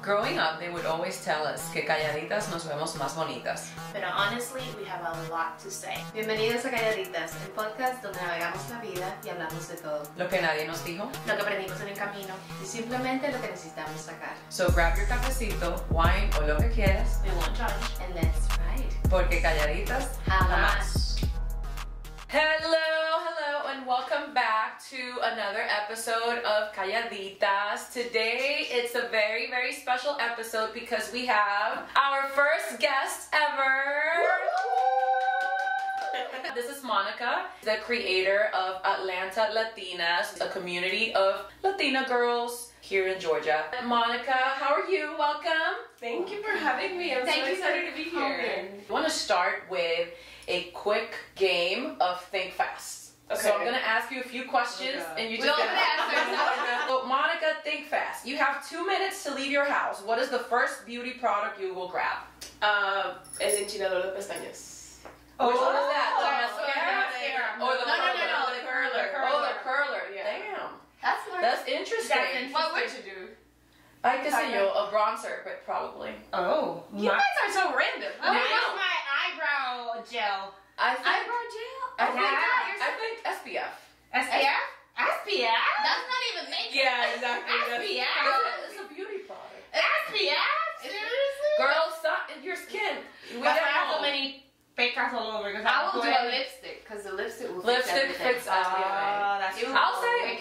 Growing up, they would always tell us que calladitas nos vemos más bonitas. Pero honestly, we have a lot to say. Bienvenidos a Calladitas, el podcast donde navegamos la vida y hablamos de todo. Lo que nadie nos dijo. Lo que aprendimos en el camino. Y simplemente lo que necesitamos sacar. So grab your cafecito, wine o lo que quieras. We won't judge. And let's ride. Porque calladitas Jamás. Hello, and welcome back to another episode of Calladitas. Today, it's a very, very special episode because we have our first guest ever. This is Mónica, the creator of Atlanta Latinas, a community of Latina girls here in Georgia. Mónica, how are you? Welcome. Thank you for having me. I'm so excited to be here. I want to start with a quick game of Think Fast. Okay. So I'm going to ask you a few questions and you just all get answers. So Mónica, think fast. You have 2 minutes to leave your house. What is the first beauty product you will grab? El enchinador de pestañas. Which one is that? The mascara? Or the No, curler? the curler. Oh, the curler. Yeah. Damn. That's smart. That's interesting. What would you do? I guess a bronzer, but probably. Oh. You guys are so random. Oh, I no. use my eyebrow gel. I think, Eyebrow gel? I think SPF. SPF? SPF? That's not even makeup. Yeah, exactly. SPF? It's a beauty product. SPF? Seriously? Girls, stop your skin. We That's why I don't have know. so many pecas all over. Because I will do a lipstick because the lipstick will Lipstick fix fits everything. SPF. that's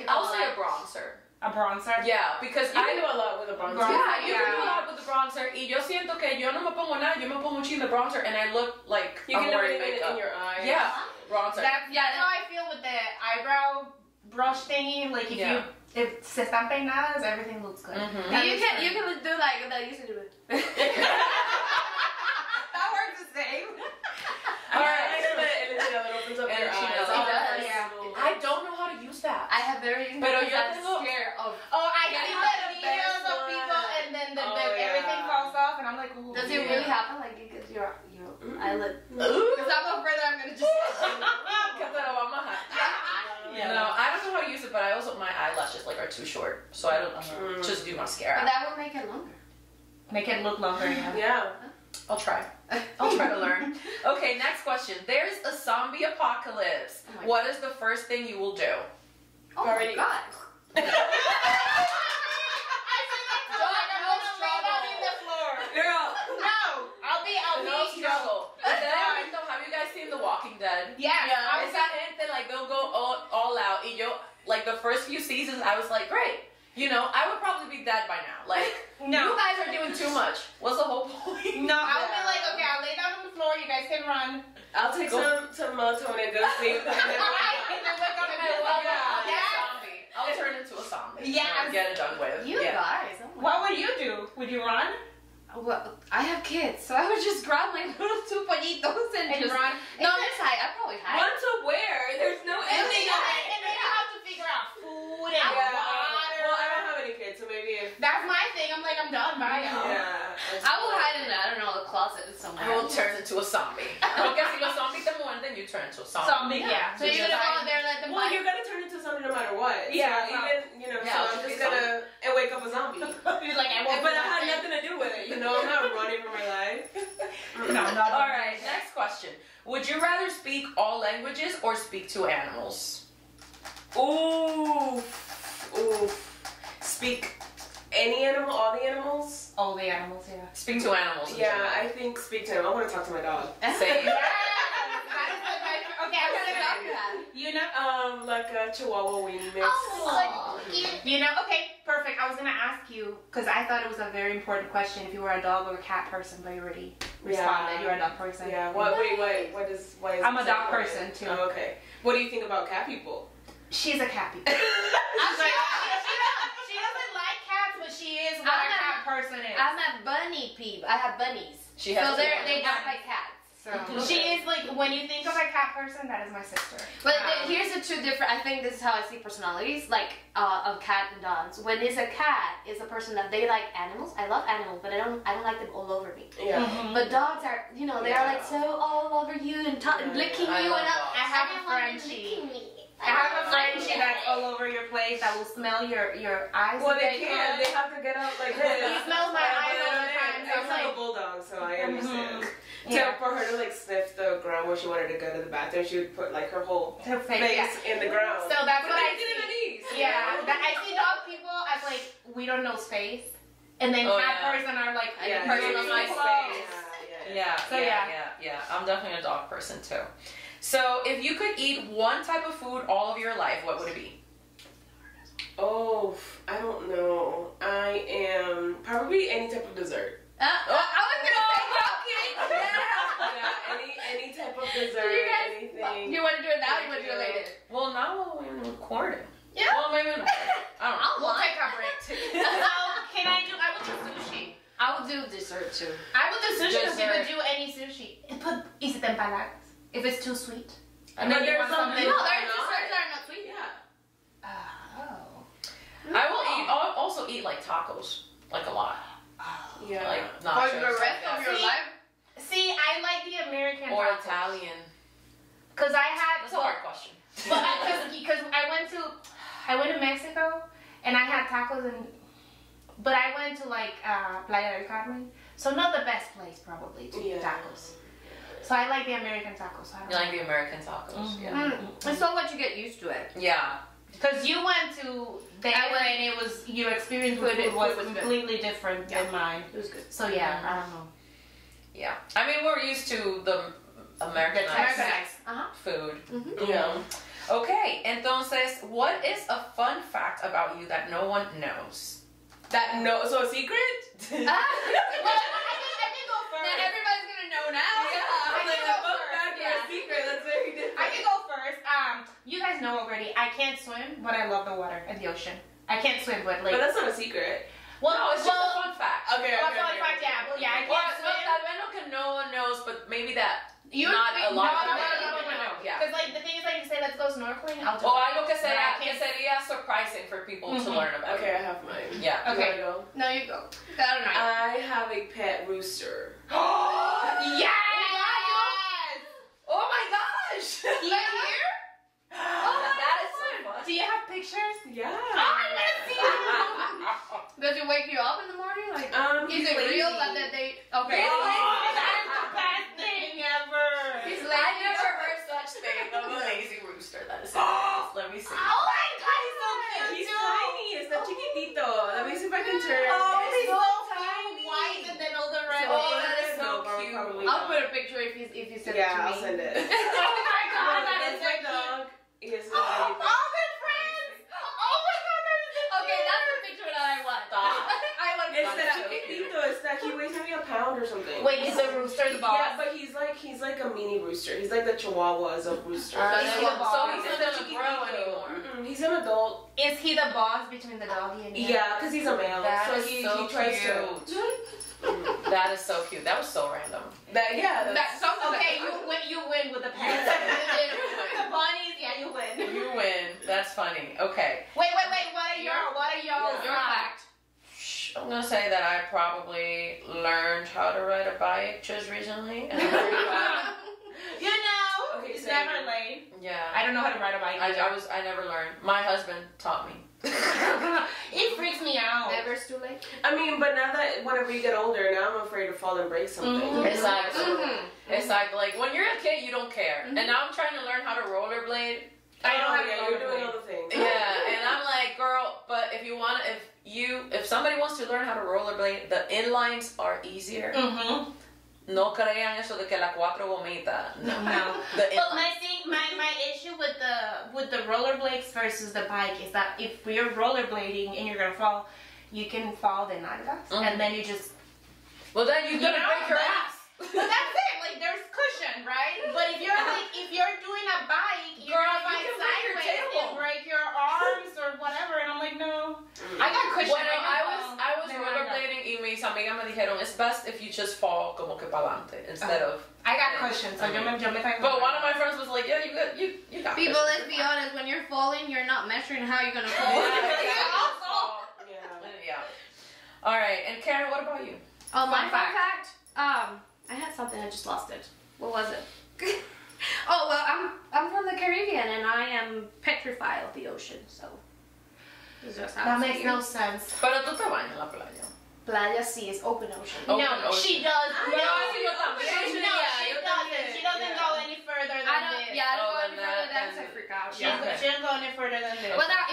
I'll say a bronzer. a bronzer. Yeah, because You can do a lot with a bronzer. Yeah, you can do a lot with the bronzer. Y yo siento que yo no me pongo nada, yo me pongo un chin de bronzer and I look like You I'm can do wearing it makeup. in your eyes. Yeah, bronzer. That's how I feel with the eyebrow brush thingy. Like if se están peinadas, everything looks good. Mhm. You can do like that. You should do it. That works the same. Alright. El enchinador opens up your eyes. It does. I don't know how to use that. I have very Pero yo I'm tengo- scared of. Oh, I Yeah, see that's the the videos best of one. people and then Oh, everything yeah. falls off and I'm like, ooh. Does it really happen? Like it gets your eyelid? Ooh. Because I'm afraid that I'm gonna just. Que te lo vamos a hacer. Yeah. No, I don't know how to use it, but I also, my eyelashes like are too short, so I don't just do But mascara. that will make it longer. Make it look longer, yeah. Yeah. I'll try. I'll try to learn. Okay, next question. There's a zombie apocalypse. Oh my What is the first thing you will do? Oh my Already- god. Girl. No struggle. Have you guys seen The Walking Dead? Yeah. Esa gente, like, they'll go all out. Y yo, like, the first few seasons, I was like, great. You know, I would probably be dead by now. Like, you guys are doing too much. What's the whole point? No, I would be like, okay, I'll lay down on the floor, you guys can run. I'll take some melatonin, go sleep. And then wake up and be like, Zombie. I'll turn into a zombie. Yes. And get it done with. You Yeah. guys. Oh my What would you do? Would you run? Well, I have kids, so I would just grab my little two pollitos and just run. No, just hide. I probably hide. Run to where? There's no ending. And then you have to figure out food and Yeah. water. Well, I don't have any kids, so maybe if. That's my thing. I'm like, I'm done. Bye. Yeah. I will hide in, I don't know, the closet somewhere. I will turn into a zombie. Porque si los zombies te muerden, you turn into a zombie. Zombie, yeah. So you're gonna go out there and let them Well, bite? you're gonna turn into something no matter what. Yeah. So even, you know, Yeah, so I'll I'm just just be gonna wake up a zombie. You're like, I won't. But I had nothing to do with it. You know, I'm not running for my life. No, not All right, next question. Would you rather speak all languages or speak to animals? Ooh. Speak any animal, all the animals? All the animals, yeah. Speak to animals. in Yeah, general. I think speak to him. I want to talk to my dog. Same. Okay, I'm gonna go. You know? Like a Chihuahua weenie mix. You know? Okay, perfect. I was gonna ask you because I thought it was a very important question if you were a dog or a cat person, but you already responded. You're a dog person. Yeah. What? Wait. Why is? I'm a it dog important? person too. Oh, okay. What do you think about cat people? She's a cat people. She doesn't like cats, but she is what I'm a a- cat person is. I'm a bunny peep. I have bunnies. She has so two they bunnies. act like cats. So. She is like, when you think of a cat person, that is my sister. But here's the two different. I think this is how I see personalities, like of cat and dogs. When it's a cat, it's a person that they like animals. I love animals, but I don't like them all over me. Yeah. But dogs are, you know, they are like so all over you and licking I you love and dogs. I have I a don't want Frenchie. them licking me. I have a Frenchie that's all over your place that will smell your eyes. Well, if they can't. could. They have to get up like this. He smells my eyes all the time. So I'm I'm like a like, bulldog, so I understand. Yeah. So for her to like sniff the ground where she wanted to go to the bathroom, she would put like her whole her face. face in the ground. So that's what I get in see. the knees. Yeah, I see dog people as like we don't know space, and then cat person are like Yeah, personal really space. close. Yeah. I'm definitely a dog person too. So if you could eat one type of food all of your life, what would it be? Oh, I don't know. I am probably any type of dessert. I was gonna say cupcake. Yeah, any type of dessert, You guys- anything. You want to do it now? Or you want to do it later? Well, now we're recording. Yeah. Well, maybe not. I don't know. We'll take a break too. So can I would do sushi. I would do dessert too. I would do sushi because you Dessert. could do any sushi. And put is it empanadas? If it's too sweet. I And mean, then you there's want something. No, some- there's desserts that are not sweet. Yeah. Oh. I will eat. I'll also eat like tacos, like a lot. Yeah. Like For nachos. the rest of your See, life. See, I like the American or tacos. Italian. Cause I had That's a hard question. But because I went to Mexico and I had tacos but I went to like Playa del Carmen, so not the best place probably to eat tacos. So I like the American tacos. I don't You like the American tacos? Yeah. It's so what you get used to it. Yeah. Because you went to there and it was your experience with food was completely different than mine. It was good. So yeah, I don't know. Yeah. I mean, we're used to the Americanized Americanized. food. Mm-hmm. Yeah. Okay, entonces, what is a fun fact about you that no one knows? So a secret? Well, I can go first. Then everybody's gonna know now. I can go first. A secret. That's very different. I can go first. You guys know already. I can't swim, but I love the water and the ocean. I can't swim, but like. But that's not a secret. Well, No, it's just a fun fact. Okay. Well, fun fact, yeah. Well, yeah, I Well, can't no, swim. tal vez no que no one knows, but maybe that You not a lot of no. people know. Yeah. Because like the thing is, like you say, let's go snorkeling. I'll do O it. algo que But I que can't- sería surprising for people to learn about. Okay, I have mine. Yeah. Okay. You wanna go? No, you go. I don't know. I have a pet rooster. Yes! Oh my gosh! Like here? That is so fun. Do you have pictures? Yeah. I want to see Does it wake you up in the morning? Like, He's is it lazy. real that they? Okay. That's the best thing ever. He's I lazy. never heard such thing of a lazy rooster. That is hilarious. Let me see. Oh my god, he's so cute. He's too. tiny. Está chiquitito. Let me see if I can turn. Oh, he's It's so tiny. White and then all the red. Oh, bits. that is so No, cute. probably I'll not. put a picture if you send Yeah, it to me. I'll send it. Oh my god, that is That's so my cute. dog. He is Oh, they're friends. Oh my god, that is so Okay, cute. that's the picture that I want. Stop. I want It's that. that chiquitito. It's that he weighs maybe a pound or something. Wait, is the rooster the boss? Yeah, but he's like a mini rooster. He's like the chihuahuas of roosters. He's the boss. So he's He's not a gonna grow anymore. He's an adult. Is he the boss between the doggy and you? Yeah, because he's a male. That so is he so tries cute. to. That is so cute. That was so random. That's something Okay, that you win with the pets. The bunnies, yeah, you win. You win. That's funny. Okay. Wait. What are y'all? your fact. I'm gonna say that I probably learned how to ride a bike just recently. And I'm very glad. You know, Okay, it's so- never late. Yeah. I don't know how to ride a bike. I never learned. My husband taught me. It freaks me out. Never's too late. I mean, but now that whenever you get older, now I'm afraid to fall and break something. Mhm. Exactly. Mhm. It's like when you're a kid, you don't care, and now I'm trying to learn how to rollerblade. I don't have yeah, a you're doing rollerblade. all the things. Yeah, and I'm like, girl, but if somebody wants to learn how to rollerblade, the inlines are easier. Mm-hmm. No crean eso de que la cuatro vomita. No. No. The But my issue with the rollerblades versus the bike is that if we're rollerblading and you're gonna fall, you can fall de nalgas, and then you just. Well, then you're gonna break your but- ass. But that's it. Like there's cushion, right? But if you're doing a bike, you're Girl, gonna you find can break your sideways tailbone. and break your arms or whatever. And I'm like, no. I got cushion. Bueno, I was de nalgas. rollerblading y mis amigas me dijeron, it's best if you just fall como que para adelante instead of. I got cushion, so yo me traigo. But one of my friends was like, yeah, you got People, this. let's be honest. When you're falling, you're not measuring how you're gonna fall. Yeah. Yeah. All right, and Karen, what about you? Oh, my Fun fun fact. I had something. I just lost it. What was it? Oh, well, I'm from the Caribbean and I am petrified of the ocean, so. That makes no sense. Pero tú te bañas en la playa. Playa sí is open ocean. Open No, ocean. she does. No, No, yo también. she doesn't. She doesn't go any further than this. Yeah, I don't Oh, go any then further that- than to freak out. She Yeah. doesn't go any further than this. Well, now,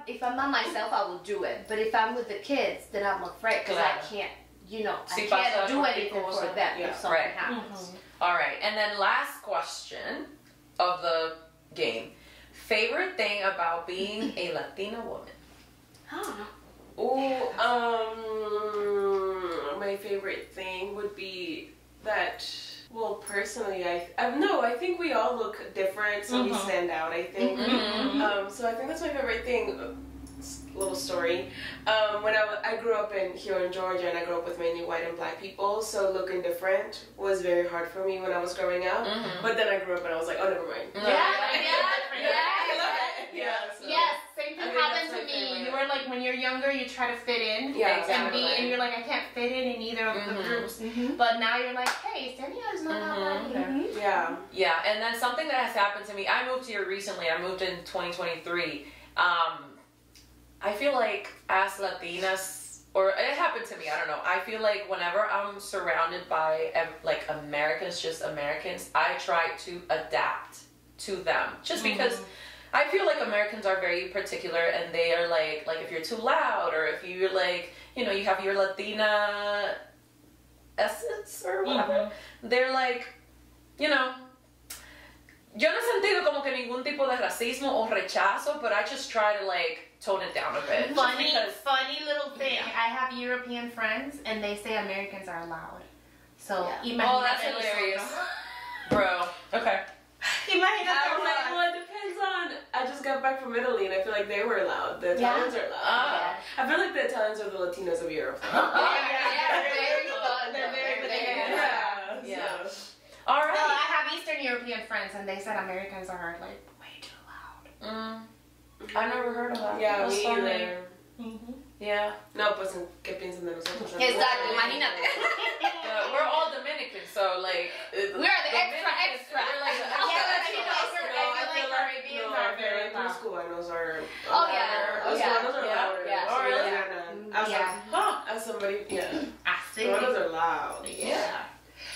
if I'm by myself, I will do it. But if I'm with the kids, then I'm afraid because I Claro. can't, you know, Si I can't pasa do cualquier anything cosa. for them Yeah. if something Right. happens. All right, and then last question of the game. Favorite thing about being a Latina woman? Huh. Oh, my favorite thing would be that. Well, personally, I think we all look different, so we stand out. I think. So I think that's my favorite thing. Little story. When I grew up here in Georgia, and I grew up with mainly white and black people, so looking different was very hard for me when I was growing up. But then I grew up and I was like, oh, never mind. Yes, same thing happened to me. You were like, when you're younger, you try to fit in. Yeah, And exactly. and you're like, I can't fit in either of the groups. But now you're like, hey, Sandia's not that bad either. Yeah. Yeah, and then something that has happened to me. I moved here recently. I moved in 2023. I feel like as Latinas, or it happened to me, I don't know. I feel like whenever I'm surrounded by like Americans, just Americans, I try to adapt to them. Just because I feel like Americans are very particular, and they are like if you're too loud, or if you're like, you know, you have your Latina essence or whatever, they're like, you know, yo no he sentido como que ningún tipo de racismo o rechazo, but I just try to like tone it down a bit. Funny little thing. I have European friends, and they say Americans are loud. So, Oh, that's hilarious. Bro, okay. Imagínate. Well, it depends on. I just got back from Italy, and I feel like they were loud. The Italians are loud. I feel like the Italians are the Latinos of Europe. Yeah. All right. Well, I have Eastern European friends, and they said Americans are like way too loud. I never heard of that. Yeah, That's me funny. either. Yeah. No, pues, ¿qué piensan de nosotros? Exactly, imagínate. We're all Dominican, so like. We are the extra. We're like the I feel like Caribbeans are very loud. Los cubanos are. Oh, yeah. Los cubanos are louder. Yeah. Oh, really? I was like, Huh. as somebody, I see. cubanos are loud. Yeah.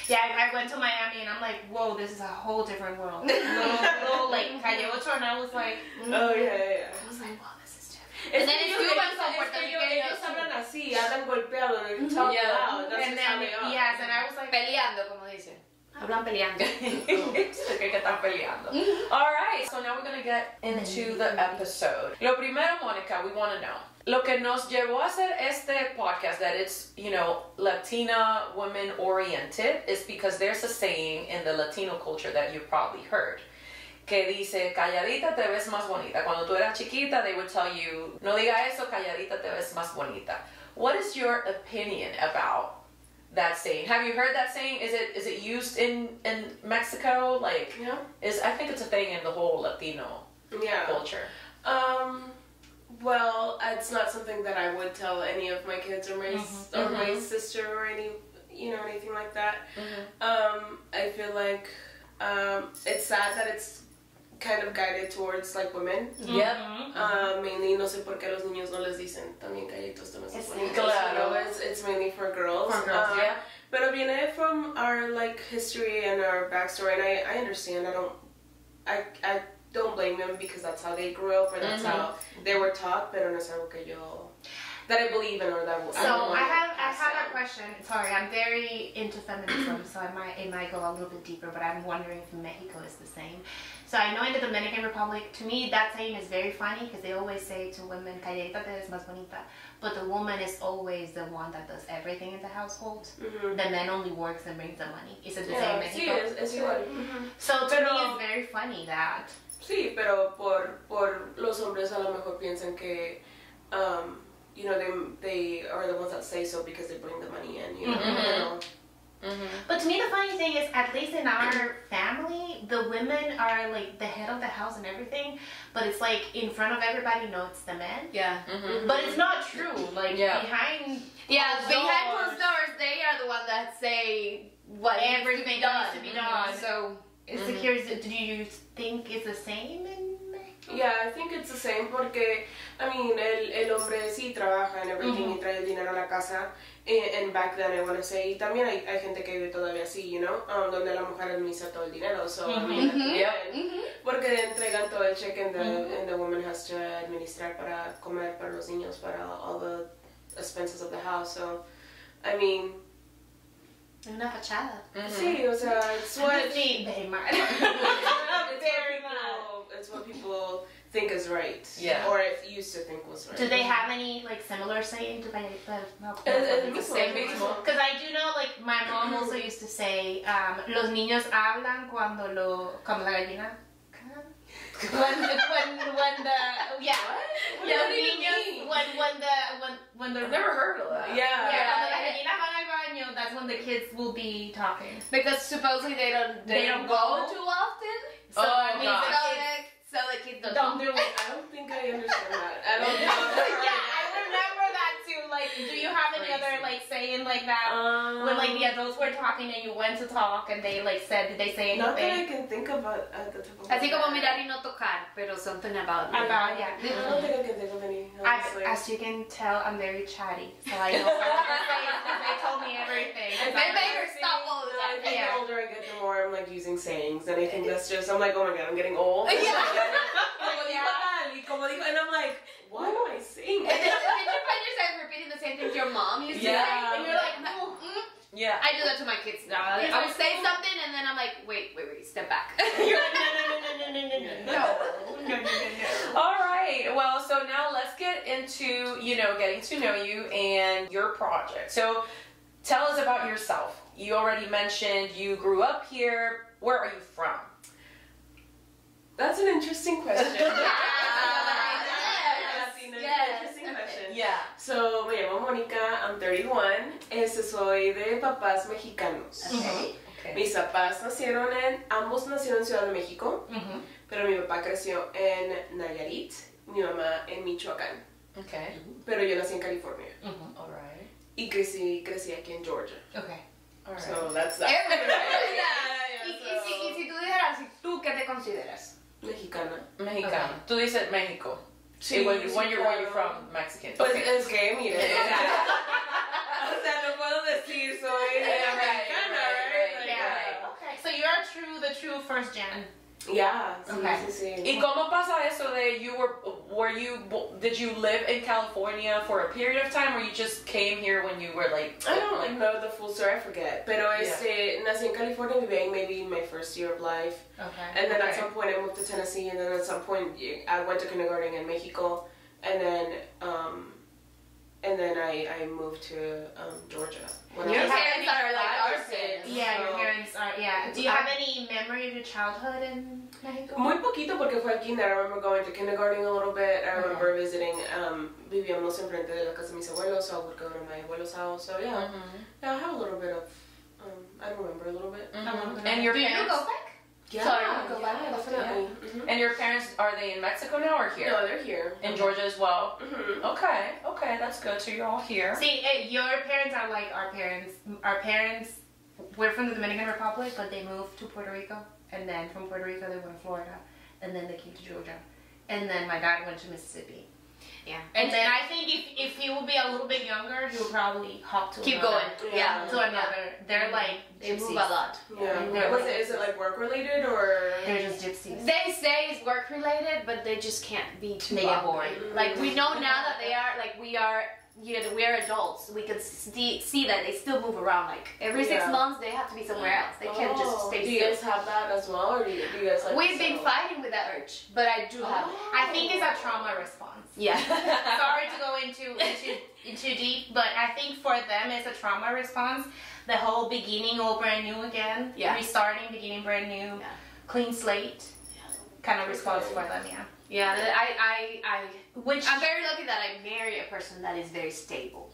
Yeah, I went to Miami, and I'm like, whoa, this is a whole different world. little like Calle Ocho, and I was like, Oh, yeah. I was like, wow, this is different. And then it's Cuban from Puerto Rico. Ellos hablan así, hablan golpeado, they talk loud. That's And just how then, they are. yes, and I was like, Peleando, como dicen. Hablan peleando. Okay, que están peleando. All right, so now we're gonna get into the episode. Lo primero, Mónica, we want to know. Lo que nos llevó a hacer este podcast, that it's, you know, Latina women oriented, is because there's a saying in the Latino culture that you've probably heard. Que dice, calladita te ves más bonita. Cuando tú eras chiquita, they would tell you, no diga eso, calladita te ves más bonita. What is your opinion about that saying? Have you heard that saying? Is it used in Mexico? Like, Yeah. I think it's a thing in the whole Latino culture. Well, it's not something that I would tell any of my kids or my sister or anything like that. I feel like it's sad that it's kind of guided towards like women. Yep. Mainly, no sé por qué los niños no les dicen también callitos te ves más bonitos. Claro. You know, it's mainly for girls. Yeah. Pero viene from our like history and our backstory, and I understand. I don't blame them because that's how they grew up or that's how they were taught. Pero no es algo que that I believe in or that. so I have a question. Sorry, I'm very into feminism, so it might go a little bit deeper, but I'm wondering if Mexico is the same. So I know in the Dominican Republic, to me, that saying is very funny because they always say to women, calladita te ves más bonita. But the woman is always the one that does everything in the household. The man only works and brings the money. Is it the same in Mexico? Sí, es igual. So to me, it's very funny that. Sí, pero por los hombres a lo mejor piensan que, they are the ones that say so because they bring the money in, you know. But to me, the funny thing is, at least in our family, the women are like the head of the house and everything. But it's like in front of everybody, no, it's the men. Yeah. But it's not true. Like behind. Behind closed doors, they are the ones that say what everything needs to be done. So It's curious, do you think it's the same in Mexico? Yeah, I think it's the same porque, I mean, el hombre sí trabaja and everything y trae el dinero a la casa. And back then, I want to say, y también hay gente que vive todavía así, you know, donde la mujer administra todo el dinero. So, I mean, porque entregan todo el cheque and the woman has to administrar para comer para los niños, para all the expenses of the house. So, I mean, Una fachada. sí, o sea, it's what it's what people think is right. Yeah. Or it used to think was right. Do they have any like similar saying to El same mismo. Because I do know, like, my mom also used to say, los niños hablan cuando la gallina. When the los niños when the I've never heard of that. Yeah. cuando las gallinas van al baño, that's when the kids will be talking. Because supposedly they don't go too often. So that means God. So the kids don't do it. I don't think I understand that. I don't know. Yeah, I remember that too. Like, do you have any other like saying like that when like the adults were talking and you went to talk and they like said, did they say Not that I anything? can think about at the top of Así my como head. mirar y no tocar, pero something about About yeah. I don't think I can think of any, honestly. As you can tell, I'm very chatty, so I know what to say because they told me everything. They made her stop all the I time. think the older I get, the more I'm like using sayings, and I think that's just, I'm like, oh my god, I'm getting old. Como dijo, and I'm like, what am I saying? And then you find yourself repeating the same things your mom used to say, and you're like, Yeah. I do that to my kids now. I would say something, and then I'm like, wait, step back. You're like, no. All right. Well, so now let's get into, getting to know you and your project. So tell us about yourself. You already mentioned you grew up here. Where are you from? That's an interesting question. Interesting question. Yeah. So, me llamo Mónica, I'm 31. Soy de papás mexicanos. Okay. Mis papás ambos nacieron en Ciudad de México, pero mi papá creció en Nayarit, mi mamá en Michoacán. Okay. Pero yo nací en California. All right. Y crecí aquí en Georgia. Okay. All right. So that's that. Y si tú dijeras, ¿tú qué te consideras? Mexicana. Mexicano. Okay. Tú dices México. Sí, when you're from Mexican. Pues Okay. es que, mire, o sea, no puedo decir soy mexicana, right? Yeah. Okay. So you are the true first gen. Yeah, sí, Okay. sí. ¿Y cómo pasa eso de did you live in California for a period of time or you just came here when you were like... I don't know the full story, I forget. Pero nací en California, viví maybe my first year of life. Okay. And then at some point I moved to Tennessee, and then at some point I went to kindergarten in Mexico, and then I moved to Georgia. When Your I was parents are like five or our six, parents. Yeah, your so- parents are, yeah. Do you have any memory of your childhood in Mexico? Muy poquito porque fue al kinder. I remember going to kindergarten a little bit. I remember visiting, vivíamos enfrente de la casa de mis abuelos, so I would go to my abuelo's house. So yeah, I have a little bit of, I remember a little bit. And your Do you parents... go back? Yeah, definitely. And your parents, are they in Mexico now or here? No, they're here. In Georgia as well? Okay, that's good. So you're all here. See, your parents are like our parents. Our parents were from the Dominican Republic, but they moved to Puerto Rico. And then from Puerto Rico, they went to Florida. And then they came to Georgia. And then my dad went to Mississippi. Yeah. And then I think if he would be a little bit younger, he would probably hop to Keep another, going. Yeah. to another. They're like They move a gypsies. lot. Yeah. Is it like work related or? They're just gypsies. They say it's work related, but they just can't be too They get often. boring. Like we know now that they are like we are adults. We can see that they still move around. Like every 6 months, they have to be somewhere else. They can't just stay Do you still. guys have that as well, or do you guys like? We've been fighting with that urge, but I do have it. I think it's a trauma response. Yeah. Sorry to go into deep, but I think for them it's a trauma response. The whole beginning all brand new again, restarting, beginning brand new, clean slate, kind of response for them. Yeah. I'm very lucky that I marry a person that is very stable.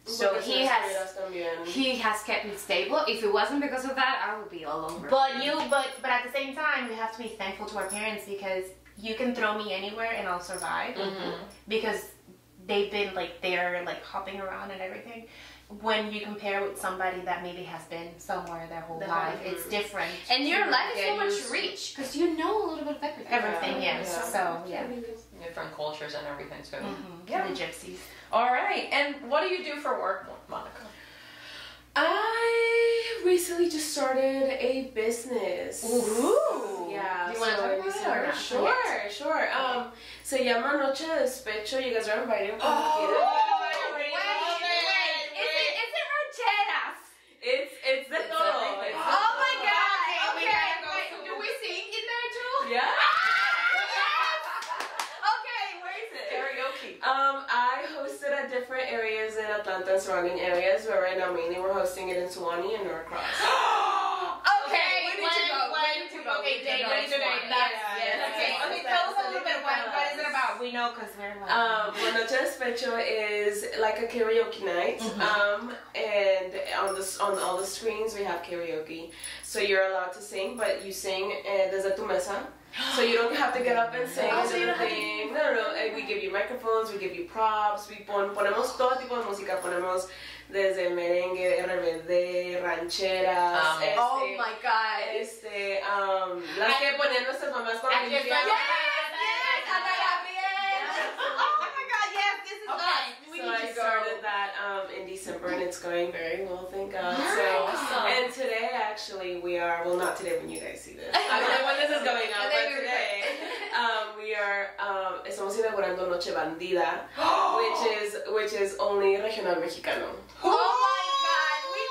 So he has kept me stable. If it wasn't because of that, I would be all over. But at the same time, we have to be thankful to our parents because you can throw me anywhere and I'll survive because they've been like they're like hopping around and everything. when you compare with somebody that maybe has been somewhere their whole life, it's different. And your life is so much rich because you know a little bit of everything. Everything, yes. So, yeah. Different cultures and everything too. Yeah. The gypsies. All right. And what do you do for work, Monica? I recently just started a business. Ooh. Yeah. Do you want to talk about it or not? Sure. Se llama Noche de Despecho. You guys are invited. It's the todo. Oh my god! Okay, do we sing in there too? Yeah. Okay, where is it? Karaoke. I hosted at different areas in Atlanta and surrounding areas, but right now mainly we're hosting it in Suwannee and Norcross. Okay, we need to go. Okay, date. Okay, tell us a little bit what is it about? We know because we're like... Well, Noche de Despecho is like a karaoke night, and on all the screens we have karaoke. So you're allowed to sing, but you sing desde tu mesa. So you don't have to get up and sing. No. We give you microphones, we give you props, ponemos todo tipo de música, ponemos desde merengue, RBD, rancheras. Oh my god. Las que ponían nuestras mamás con la Biblia. So I started that in December and it's going very well, thank God. And today actually we are, well not today when you guys see this, I don't know when this is going out, but today we are, estamos inaugurando Noche Bandida, which is only regional mexicano. Oh my god, we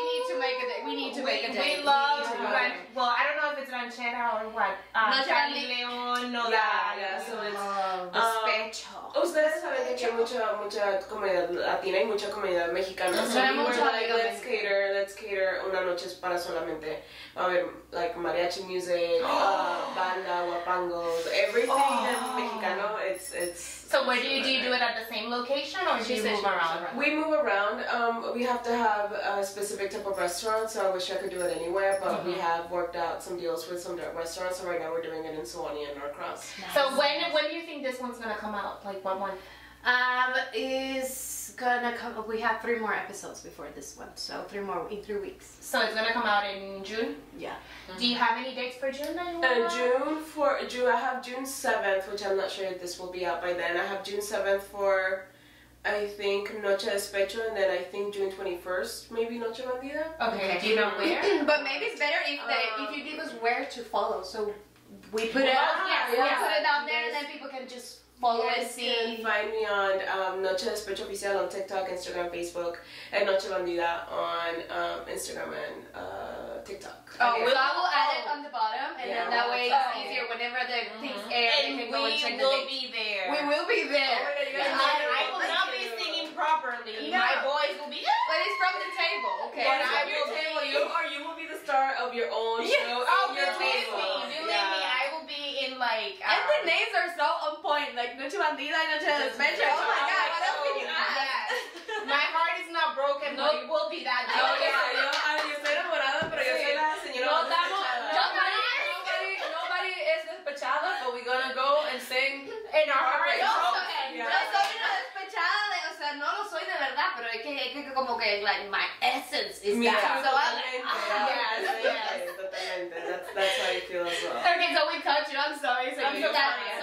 need to make a day. We need to make a day. We love well, I don't know if it's ranchera or what. Noche León, no Yeah, so it's despecho. Ustedes saben que aquí hay mucha comunidad latina y mucha comunidad mexicana. So we were like, let's cater una noche para solamente. Va a haber like mariachi music, banda, guapangos, everything mexicano. It's. So where do you do it at the same location or do you move around? We move around. We have to have a specific type of restaurant, so I wish I could do it anywhere, but we have worked out some deals with some restaurants, so right now we're doing it in Suwannee and Norcross. Nice. So when do you think this one's gonna come out? Like what one? Is gonna come. We have 3 more episodes before this one, so 3 more in 3 weeks. So it's gonna come out in June. Yeah. Do you have any dates for June that you want? June. I have June 7th, which I'm not sure if this will be out by then. I have June 7th for, I think, Noche de Despecho, and then I think June 21st, maybe Noche Bandida. Okay. Do you know where? But maybe it's better if you give us where to follow. So we put it out. Yes, we'll put it out there, and then people can just follow and see. You can find me on Noche de Despecho Oficial on TikTok, Instagram, Facebook, and Noche Bandida on Instagram and TikTok. I will add it on the bottom, and then that way it's easier whenever the things air. And they can go and check the will dates. be there. We will be there. I will not be singing properly. No. My voice will be. But it's from the table, okay? But I will table you will be the star of your own show. Believe me, I will be in like. And the names are so on point, like Noche Bandida and Noche de Despecho. Oh my god, what else can you add? Yes. My heart is not broken, but it will be that day. Yo estoy enamorada, pero yo soy la señora. Nobody is despechada, but we're gonna go and sing in our heart. No soy una despechada, o sea, no lo soy de verdad, pero es que como que like my essence is that. So that's how I feel as well. Okay, so we cut you. I'm sorry. So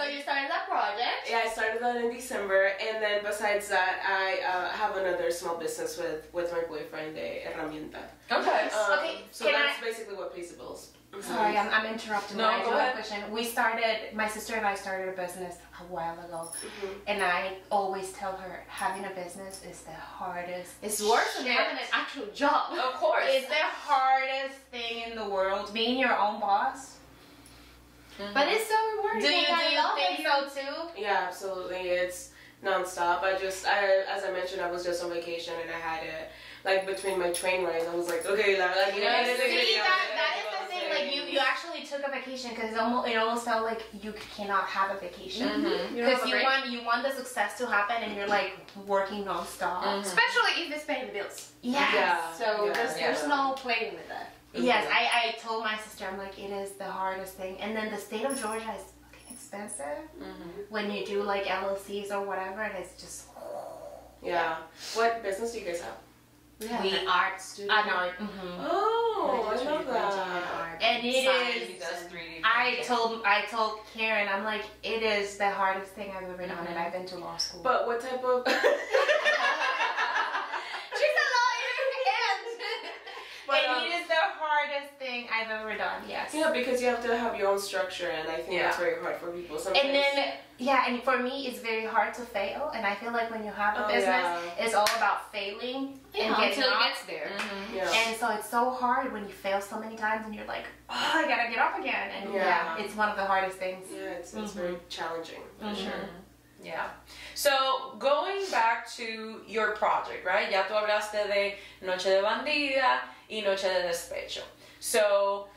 you started that project. Yeah, I started that in December, and then besides that, I have another small business with my boyfriend, de herramienta. Okay. So that's basically what pays the bills. Sorry, I'm interrupting. No, go ahead. Question. My sister and I started a business a while ago, and I always tell her having a business is the hardest. It's worse than having an actual job. Of course. It's the hardest thing in the world, being your own boss. But it's so rewarding. Do you think so too? Yeah, absolutely. It's nonstop. As I mentioned, I was just on vacation, and I had it like between my train rides. I was like, okay, that is the thing. Like you actually took a vacation because it almost felt like you cannot have a vacation because you want the success to happen, and you're like working nonstop. Especially if it's paying the bills. So there's no playing with that. Yes, I told my sister, I'm like, it is the hardest thing. And then the state of Georgia is fucking expensive when you do like LLCs or whatever, and it's just. Yeah. What business do you guys have? We art studio. An art. Mm-hmm. Oh, I love that. And it is. I told Karen, I'm like, it is the hardest thing I've ever done, and I've been to law school. But what type of? She's a lawyer, and it is the hardest thing I've ever done. Yes. Yeah, because you have to have your own structure, and I think that's very hard for people sometimes. And then, and for me, it's very hard to fail, and I feel like when you have a business, it's all about failing and getting until up. it gets there. Mm-hmm. Yeah. And so it's so hard when you fail so many times, and you're like, oh, I gotta get up again. And it's one of the hardest things. Yeah, it's very challenging, for sure. Yeah. So, going back to your project, right? Ya tú hablaste de Noche de Bandida y Noche de Despecho. So,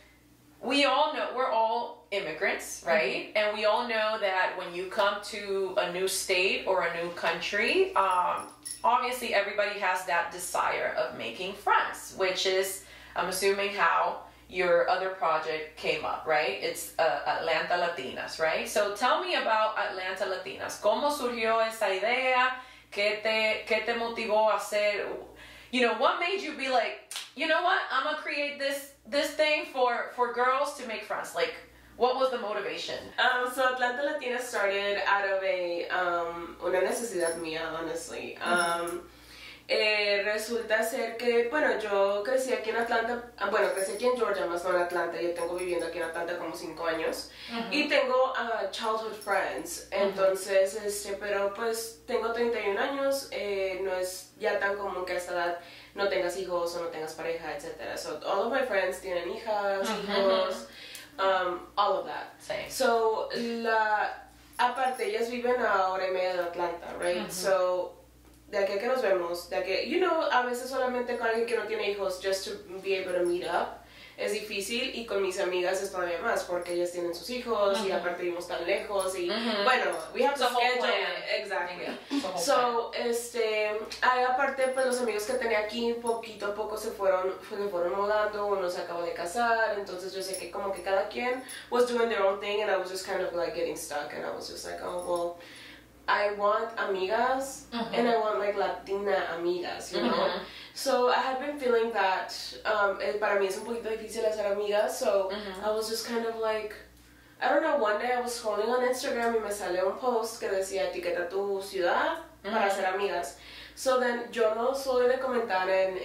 we all know, we're all immigrants, right? Mm-hmm. And we all know that when you come to a new state or a new country, obviously everybody has that desire of making friends, which is, I'm assuming, how your other project came up, right? It's Atlanta Latinas, right? So tell me about Atlanta Latinas. ¿Cómo surgió esa idea? ¿Qué te motivó a hacer? You know, what made you be like, you know what? I'm gonna create this thing for girls to make friends. Like, what was the motivation? So Atlanta Latinas started out of una necesidad mía, honestly. Resulta ser que, bueno, yo crecí aquí en Atlanta, crecí aquí en Georgia, más no en Atlanta. Yo tengo viviendo aquí en Atlanta como 5 años. Y tengo childhood friends. Entonces, pero pues tengo 31 años, no es ya tan común que a esta edad no tengas hijos o no tengas pareja, etc. So all of my friends tienen hijas, hijos, all of that. Same. So, aparte, ellas viven a hora y media de Atlanta, right? So, de aquí a que nos vemos, de aquí, you know, a veces solamente con alguien que no tiene hijos, just to be able to meet up, es difícil, y con mis amigas es todavía más, porque ellas tienen sus hijos, y aparte vivimos tan lejos, y bueno, we have to schedule it, exactly. So, aparte, pues los amigos que tenía aquí, poquito a poco se fueron mudando, uno se acabó de casar, entonces yo sé que como que cada quien was doing their own thing, and I was just kind of like getting stuck, and I was just like, oh, well, I want amigas, and I want like Latina amigas, you know? So I had been feeling that para mí es un poquito difícil hacer amigas, so I was just kind of like, I don't know, one day I was scrolling on Instagram y me salió un post que decía etiqueta tu ciudad para hacer amigas. So then, yo no soy de comentar en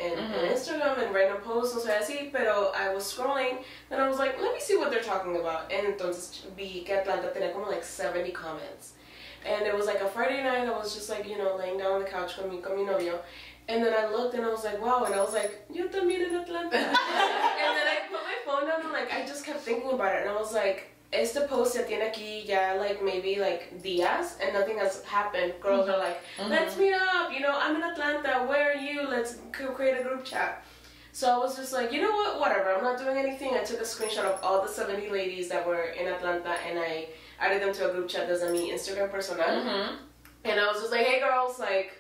Instagram and random posts, no soy así, pero I was scrolling, and I was like, let me see what they're talking about. And entonces vi que Atlanta tenía como like 70 comments. And it was like a Friday night, I was just like, you know, laying down on the couch con mi novio. And then I looked and I was like, wow, and I was like, yo también en Atlanta. And then I put my phone down and like, I just kept thinking about it. And I was like, este post ya tiene aquí ya like maybe like días and nothing has happened. Girls are like, let's meet up, you know, I'm in Atlanta, where are you? Let's create a group chat. So I was just like, you know what, whatever, I'm not doing anything. I took a screenshot of all the 70 ladies that were in Atlanta and I added them to a group chat desde mi Instagram personal. And I was just like, hey girls, like,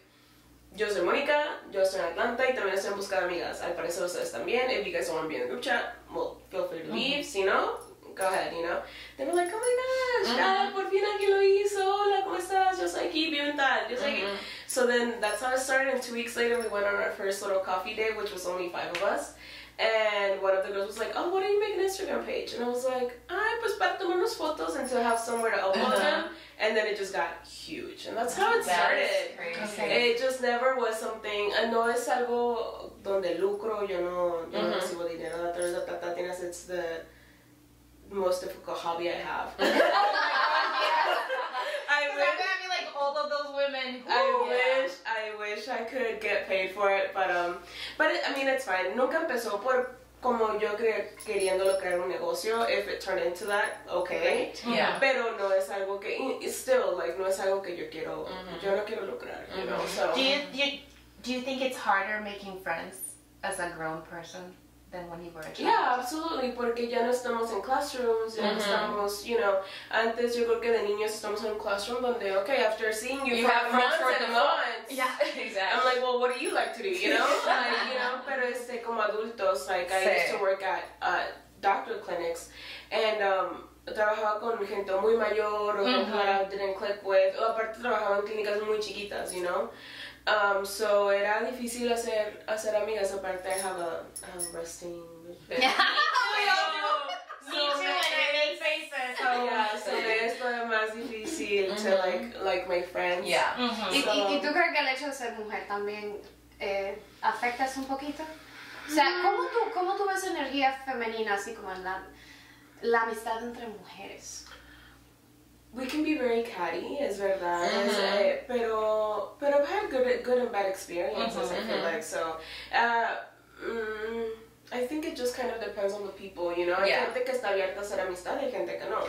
yo soy Mónica, yo estoy en Atlanta y también estoy en busca de amigas. Al parecer ustedes también. If you guys don't want to be in the group chat, well, feel free to leave, you know? Go ahead, you know? They were like, oh my gosh, Carla, por fin alguien lo hizo. Hola, ¿cómo estás? Yo soy aquí, vivo en tal. Yo soy aquí. So then that's how it started, and 2 weeks later we went on our first little coffee date, which was only 5 of us. And one of the girls was like, oh, why don't you make an Instagram page? And I was like, pues para tomarnos fotos and to have somewhere to upload them. And then it just got huge. And that's how it started. It just never was something, no es algo donde lucro, yo no recibo dinero a través de Latinas. It's the most difficult hobby I have. Oh my God, yes. I wish. I mean, like all of those women. I wish I could get paid for it, but I mean, it's fine. Nunca empezó por como yo queriéndolo crear un negocio. If it turned into that, okay. Yeah. Pero no es algo que, it's still like, no es algo que yo quiero, yo no quiero lucrar, you know, so. Do you think it's harder making friends as a grown person than when you were a child? Yeah, absolutely, porque ya no estamos en classrooms, ya no estamos, you know, antes yo creo que de niños estamos en un classroom donde, okay, after seeing you for have friends for the months, yeah, exactly. I'm like, well, what do you like to do, you know? Like, you know, pero como adultos, like, I used to work at doctor clinics, and trabajaba con gente muy mayor, o gente that I didn't click with, o aparte trabajaba en clínicas muy chiquitas, you know? So era difícil hacer amigas. Aparte, I have a resting. Yeah. Me too, and I made faces. So Yeah, so es todavía más difícil to like my friends. Yeah. ¿Y tú crees que el hecho de ser mujer también afecta eso un poquito? O sea, ¿cómo tú ves energía femenina así como en la amistad entre mujeres? We can be very catty, es verdad. Pero I've had good and bad experiences, I feel like. So, I think it just kind of depends on the people, you know. Hay gente que está abierta a hacer amistad y hay gente que no.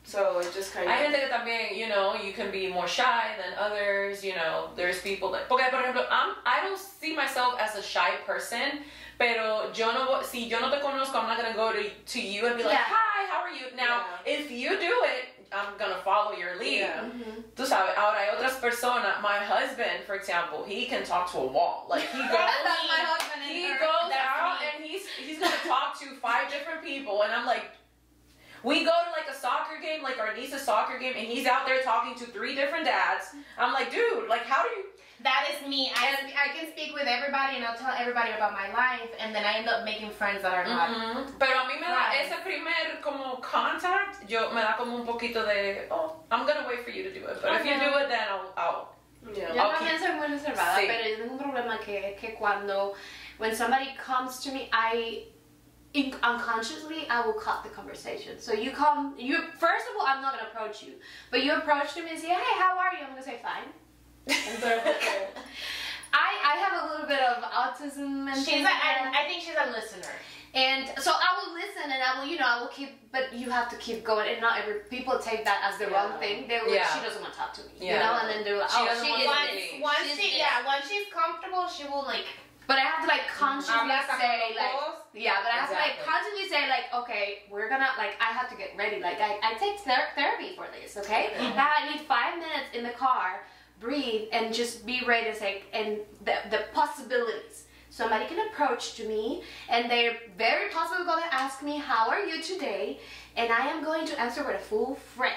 So it just kind of... Hay gente que también, you know, you can be more shy than others, you know. There's people that... Porque, por ejemplo, I don't see myself as a shy person, pero si yo no te conozco, I'm not going to go to you and be like, hi, how are you? Now, if you do it, I'm gonna follow your lead. Tú sabes, ahora hay otras personas. My husband, for example, he can talk to a wall. Like he goes, out and he's gonna talk to 5 different people, and I'm like, we go to like a soccer game, like our niece's soccer game, and he's out there talking to 3 different dads. I'm like, dude, like how do you? That is me. I can speak with everybody and I'll tell everybody about my life, and then I end up making friends that are not. Pero a mí me da ese primer como contact, me da como un poquito de, I'm gonna wait for you to do it, but if you do it, then I'll Yo también soy muy reservada, pero yo tengo un problema que when somebody comes to me, unconsciously I will cut the conversation. So first of all, I'm not gonna approach you, but you approach me and say, hey, how are you? I'm gonna say fine. I have a little bit of autism and I think she's a listener. And so I will listen and I will keep, but you have to keep going, and not every people take that as the wrong thing. They're like, she doesn't want to talk to me, you know, and then they're like, once she's comfortable, she will like. But I have to like consciously say like, okay, we're gonna like, I have to get ready. Like I take therapy for this, okay? Now I need 5 minutes in the car, breathe, and just be ready to say, and the possibilities. Somebody can approach to me, and they're very possibly going to ask me, how are you today? And I am going to answer with a full phrase,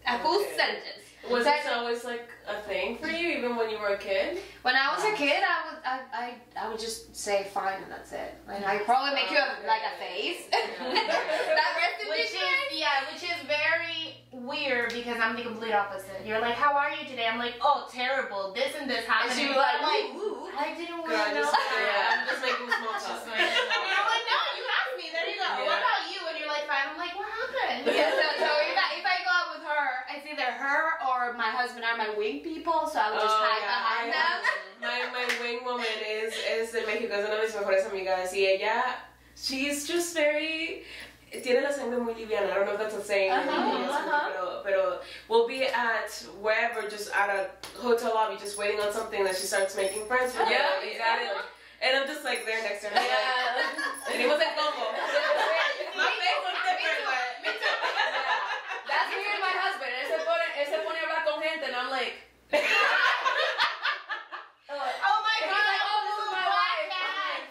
a full sentence. Was this always like a thing for you, even when you were a kid? When I was a kid, I would just say fine, and that's it. And I probably make you like a face. Which is very weird, because I'm the complete opposite. You're like, how are you today? I'm like, oh, terrible. This and this happened. And she was like, ooh. I didn't want to know. I'm just making small talk. And I'm like, no, you asked me. There you go. What about you? And you're like, fine. I'm like, what happened? So if I go out with her, it's either her or my husband are my wing people, so I would just hide behind them. My wing woman is de México, es una de mis mejores amigas, y she's just very, tiene la sangre muy liviana. I don't know if that's a saying, pero we'll be at wherever, just at a hotel lobby, just waiting on something, that she starts making friends with. Yeah, exactly. And I'm just like there next to her. And it was a convo. My face was different, but... Me too. That's weird, my husband. Él se pone a hablar con gente, and I'm like... Oh my god, this is my black cat.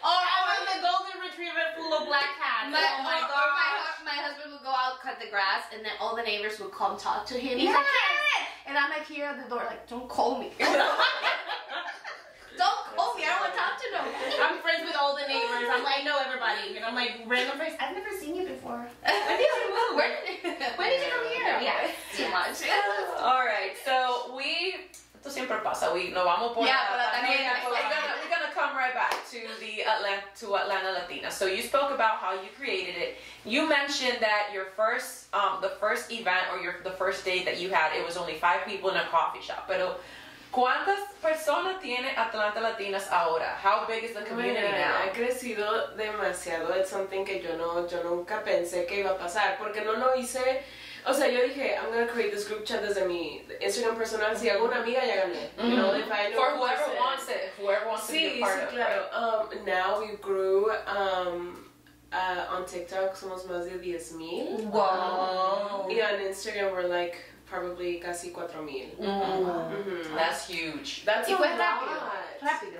I'm the golden retriever full of black cats. Oh my god. My husband would go out, cut the grass, and then all the neighbors would come talk to him. He's like, yes! And I'm like here at the door, like, don't call me. Don't call me, I don't want to talk to them. I'm friends with all the neighbors. I know everybody. And I'm like, random face. I've never seen you before. When did you move? When did you come here? Yeah, too much. Alright, so esto siempre pasa, nos vamos por we're gonna come right back to Atlanta Latinas. So you spoke about how you created it. You mentioned that your first the first event, or the first date that you had, it was only 5 people in a coffee shop. Pero ¿cuántas personas tiene Atlanta Latinas ahora? How big is the community now? Ha crecido demasiado. Es something que yo nunca pensé que iba a pasar, porque no lo hice. O sea, yo dije, I'm gonna create this group chat desde mi Instagram personal. Si hago una amiga, ya gané. You know, if I know for whoever wants it, whoever wants to be a part of it. Claro. Now we grew on TikTok, somos más de 10,000. Wow. Y on Instagram we're like probably casi 4,000. That's huge. That's Y a fue lot. rápido.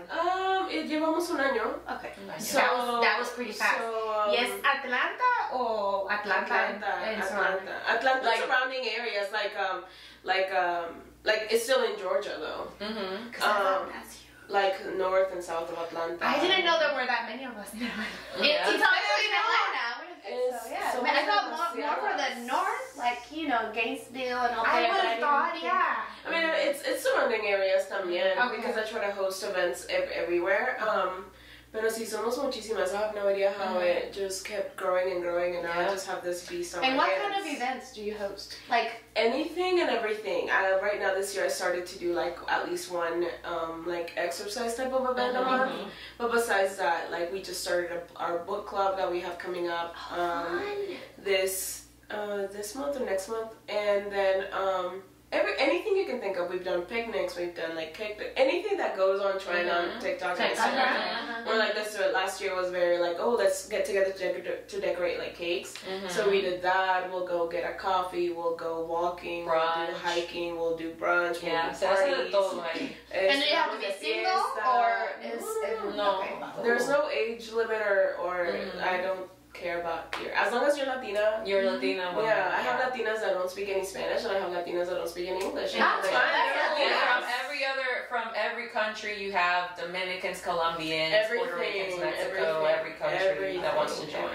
Llevamos un año. Okay. So, that was pretty fast. So, Yes, Atlanta or Atlanta and surrounding? Atlanta Like- surrounding areas like it's still in Georgia though. That's huge. Like north and south of Atlanta. I didn't know there were that many of us. Yeah. Especially in Atlanta. It's Yeah, so I thought many more for the north, like, you know, Gainesville and all I that. would but have didn't thought, think- yeah. I mean, it's surrounding areas también Okay. because I try to host events everywhere. Pero si somos muchísimas, I have no idea how it just kept growing and growing, and now I Yeah. just have this beast on And my what hands. kind of events do you host? Like, Anything and everything. Right now this year I started to do like at least one like exercise type of event a month. But besides that, like we just started our book club that we have coming up this month or next month, and then anything you can think of. We've done picnics, we've done like anything that goes on trend on TikTok and Instagram. Or like last year was very like, oh, let's get together to decorate like cakes. So we did that. We'll go get a coffee. We'll go walking. We'll do Brunch. hiking. We'll do brunch. Yeah, We'll se do hace de parties. todo ahí. and do you have to be single or is No. okay. There's no age limit or I don't care about your, as long as you're Latina. You're Latina woman. Yeah, I have Latinas that don't speak any Spanish, and I have Latinas that don't speak any English. That's Like, fine. Yeah, Yeah. from every country you have Dominicans, Colombians, Puerto Ricans, everything, Mexico, every country that wants to join.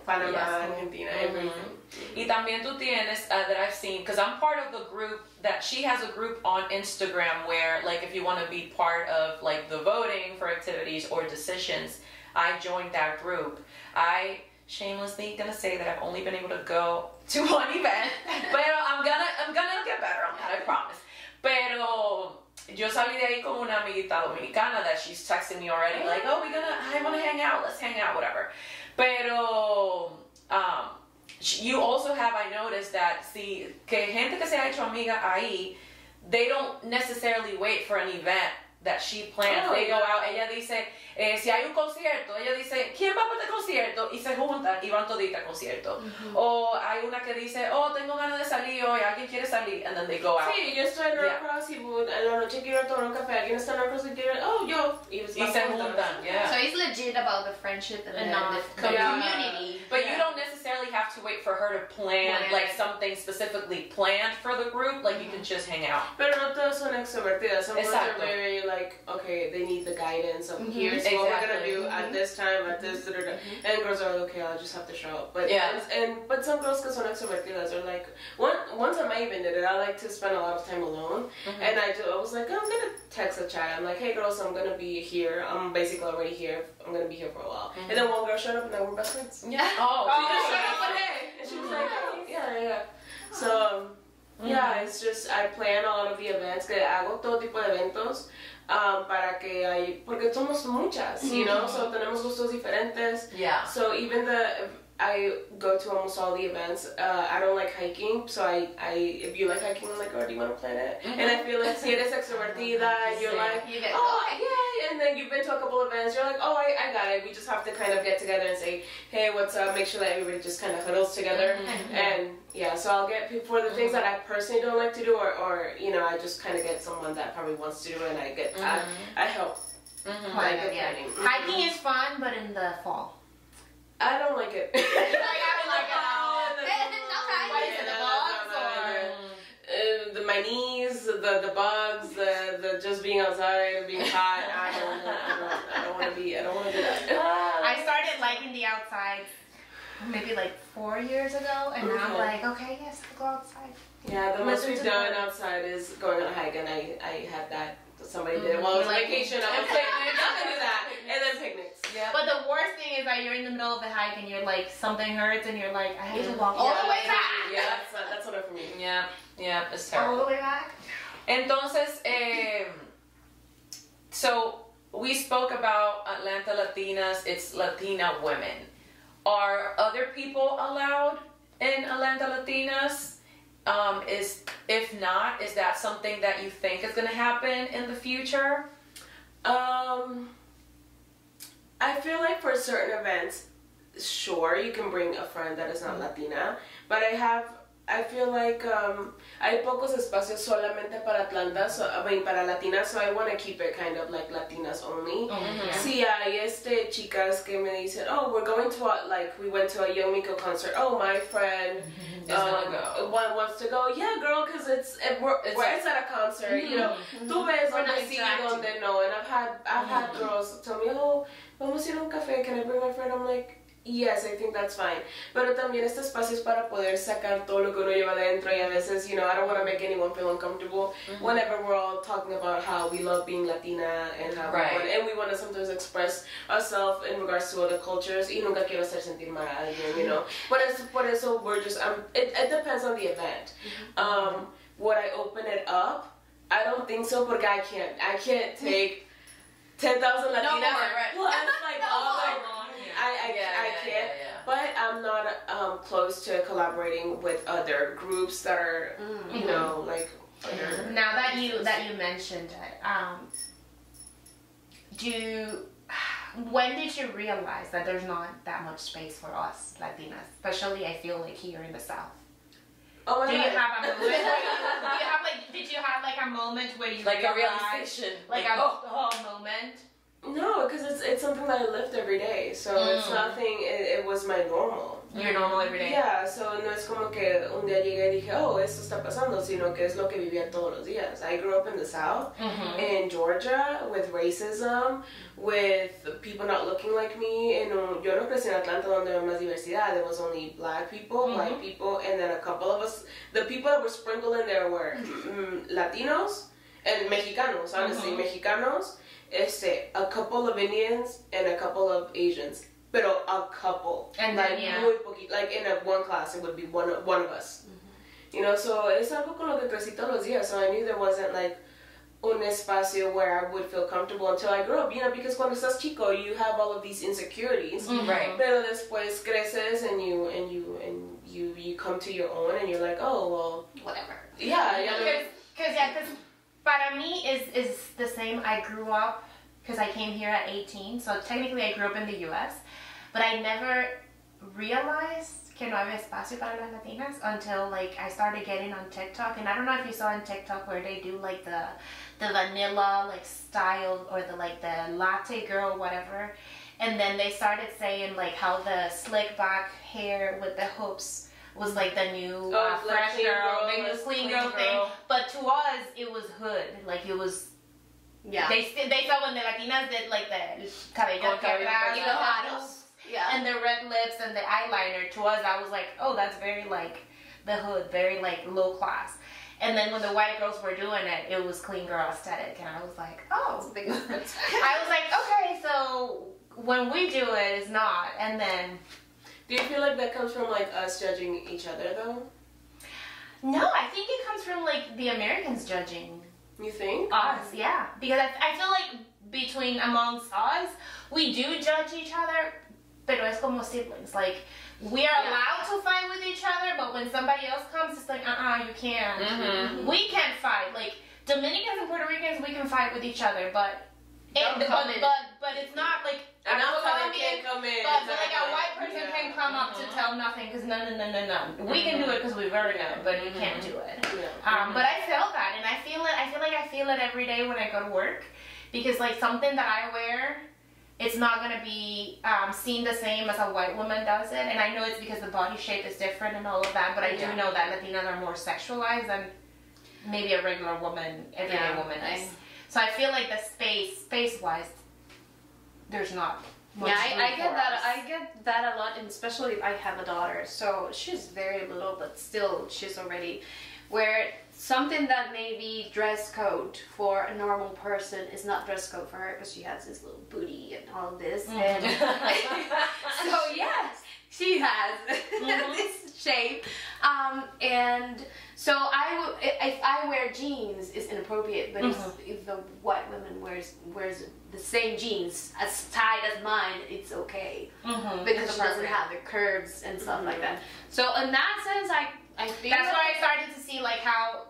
Panama, Yes. Argentina, everything. Y también tú tienes that I've seen, because I'm part of the group that she has a group on Instagram where, like, if you want to be part of like the voting for activities or decisions, I joined that group. I shamelessly gonna say that I've only been able to go to one event, but I'm gonna get better on that, I promise. Pero yo salí de ahí con una amiguita dominicana that she's texting me already, like, oh, I wanna hang out, let's hang out, whatever. Pero you also have, I noticed that, que gente que se ha hecho amiga ahí, they don't necessarily wait for an event that she plans. Oh, They go yeah. out, ella dice, si hay un concierto, ella dice, ¿quién va para este concierto? Y se juntan y van toditas al concierto. O hay una que dice, oh, tengo ganas de salir hoy, alguien quiere salir, and then they go out. Sí, yo estoy en Yeah. Norcross y en la noche quiero tomar un café, alguien está en Norcross y quiere, oh, yo. Y Y se juntan, yeah. So he's legit about the friendship and And the not community. But you don't necessarily have to wait for her to plan, Plan. like something specifically planned for the group, like you can just hang out. Pero no todas son extrovertidas. Some girls Exacto. are very like, okay, they need the guidance of here's what we're gonna Exactly. do at this time, at this, and girls are like, okay, I'll just have to show up. But Yeah. but some girls que son extrovertidas are like, one time I even did it. I like to spend a lot of time alone, and I was like, I'm gonna text a chat. I'm like, hey girls, I'm gonna be here. I'm basically already here. I'm gonna be here for a while. And then one girl showed up, and now we're best friends. Yeah. Oh, She just showed up one day, and she was like, oh, yeah. So, yeah, it's just, I plan a lot of the events, que hago todo tipo de eventos, para que porque somos muchas, you know, so tenemos gustos diferentes. yeah. So even I go to almost all the events. I don't like hiking, so if you like hiking, I'm like, oh, do you want to plan it? And I feel like si eres extrovertida, and you're like, You get oh, yeah, and then you've been to a couple events, you're like, oh, I got it. We just have to kind of get together and say, hey, what's up? Make sure that everybody just kind of huddles together. And yeah, so I'll get people for the things that I personally don't like to do, or you know, I just kind of get someone that probably wants to do it, and I get I help. Like the Yeah. planning. Hiking is fun, but in the fall. I don't like it. I don't like it. What is it, the bugs or? My knees, the bugs, the just being outside, being hot. I don't want to be. I don't want to do that. I started liking the outside maybe like 4 years ago, and now I'm like, okay, yes, I'll go outside. Yeah, the most Listen we've to done the- outside is going on a hike, and I had that. Somebody did it while I was on Like- vacation. I was like, I'm gonna do that, and then picnics. Yeah. But the worst thing is that you're in the middle of the hike and you're like, something hurts, and you're like, I hate to walk all the way back. Yeah, that's enough for me. Yeah, it's All terrible. the way back. Entonces, so we spoke about Atlanta Latinas, it's Latina women. Are other people allowed in Atlanta Latinas? If not, is that something that you think is going to happen in the future? I feel like for certain events, sure, you can bring a friend that is not Latina, but I I feel like hay pocos espacios solamente para Atlantas, so, I mean, para Latinas, so I want to keep it kind of like Latinas only. Sí, hay chicas que me dicen, oh, we're going to we went to a Yomiko concert. Oh, my friend wants to go. Yeah, girl, because it's at a concert. You know, tú ves donde sí, donde no. And I've had girls tell me, oh, vamos a ir a un café. Can I bring my friend? I'm like, yes, I think that's fine. Pero también este espacio es para poder sacar todo lo que uno lleva dentro, y a veces, you know, I don't want to make anyone feel uncomfortable whenever we're all talking about how we love being Latina and how we want to sometimes express ourselves in regards to other cultures, y nunca quiero hacer sentir mal a alguien, you know. Por eso we're just, it depends on the event. Would I open it up? I don't think so, porque I can't take 10,000 Latinas. No more, right. Well, it's like I can't. But I'm not close to collaborating with other groups that are, you know, like other. Now that you mentioned it, when did you realize that there's not that much space for us Latinas, especially I feel like here in the South? Oh, do you have a moment? Did you have like a moment where you like realized, a realization, like a moment? No, because it's something that I lived every day, so it's nothing. It was my normal. Your normal every day. Yeah, so no es como que un día llegué y dije, oh, esto está pasando, sino que es lo que vivía todos los días. I grew up in the South, in Georgia, with racism, with people not looking like me. And yo no crecí en Atlanta donde había más diversidad. There was only black people, white people, and then a couple of us. The people that were sprinkled in there were Latinos and Mexicanos, honestly, Mexicanos. A couple of Indians and a couple of Asians, pero a couple, and like then, muy poquito, like in one class it would be one of us, you know. So es algo con lo que crecí todos los días. So I knew there wasn't like un espacio where I would feel comfortable until I grew up, you know, because cuando estás chico you have all of these insecurities, right? Pero después creces and you come to your own and you're like, oh well, whatever. Yeah, because para mí is the same. I grew up, because I came here at 18, so technically I grew up in the US, but I never realized que no había espacio para las Latinas until like I started getting on TikTok. And I don't know if you saw on TikTok where they do like the vanilla like style, or the latte girl, whatever, and then they started saying like how the slick back hair with the hoops was like the new fresh girl, the new clean girl thing. But to us, it was hood. Like it was. Yeah. They saw when the Latinas did like the cabello quebrado, and the red lips and the eyeliner. To us, I was like, oh, that's very like the hood, very like low class. And then when the white girls were doing it, it was clean girl aesthetic, and I was like, oh, big difference. I was like, okay, so when we do it, it's not, and then. Do you feel like that comes from like us judging each other though? No, I think it comes from like the Americans judging. You think? Us, yeah. Because I feel like amongst us, we do judge each other, pero es como siblings. Like, we are allowed to fight with each other, but when somebody else comes, it's like, you can't. We can't fight. Like, Dominicans and Puerto Ricans, we can fight with each other, but it's not like a Colombian, but like a white person can come up to tell nothing, because no. We can do it because we've earned it, but you can't do it. But I feel that, and I feel it. I feel it every day when I go to work, because like something that I wear, it's not gonna be seen the same as a white woman does it, and I know it's because the body shape is different and all of that. But I do know that Latinas are more sexualized than maybe a regular woman, everyday woman is. So I feel like the space-wise, there's not much room I get for that. us. I get that a lot, and especially I have a daughter, so she's very little, but still she's already where something that may be dress code for a normal person is not dress code for her, because she has this little booty and all this, and so yes, she has this shape, and so if I wear jeans, it's inappropriate, but if the white woman wears the same jeans as tight as mine, it's okay, because she doesn't have the curves and stuff like that. So in that sense, I feel that's why I started to see like how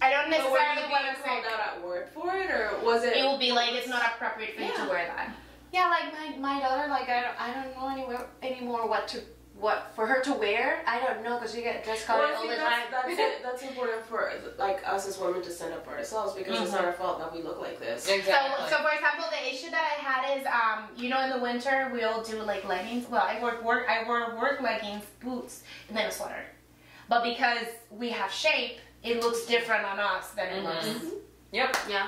I don't necessarily want to called out at work for it, or was it? It will be like it's not appropriate for you to wear that. Yeah, like my daughter, like I don't know anymore what to what for her to wear. I don't know, because we get dress code all the time. That's important for like us as women to stand up for ourselves, because it's not our fault that we look like this. Exactly. So for example, the issue that I had is, you know, in the winter we'll do like leggings. Well, I wore work leggings, boots, and then a sweater. But because we have shape, it looks different on us than it looks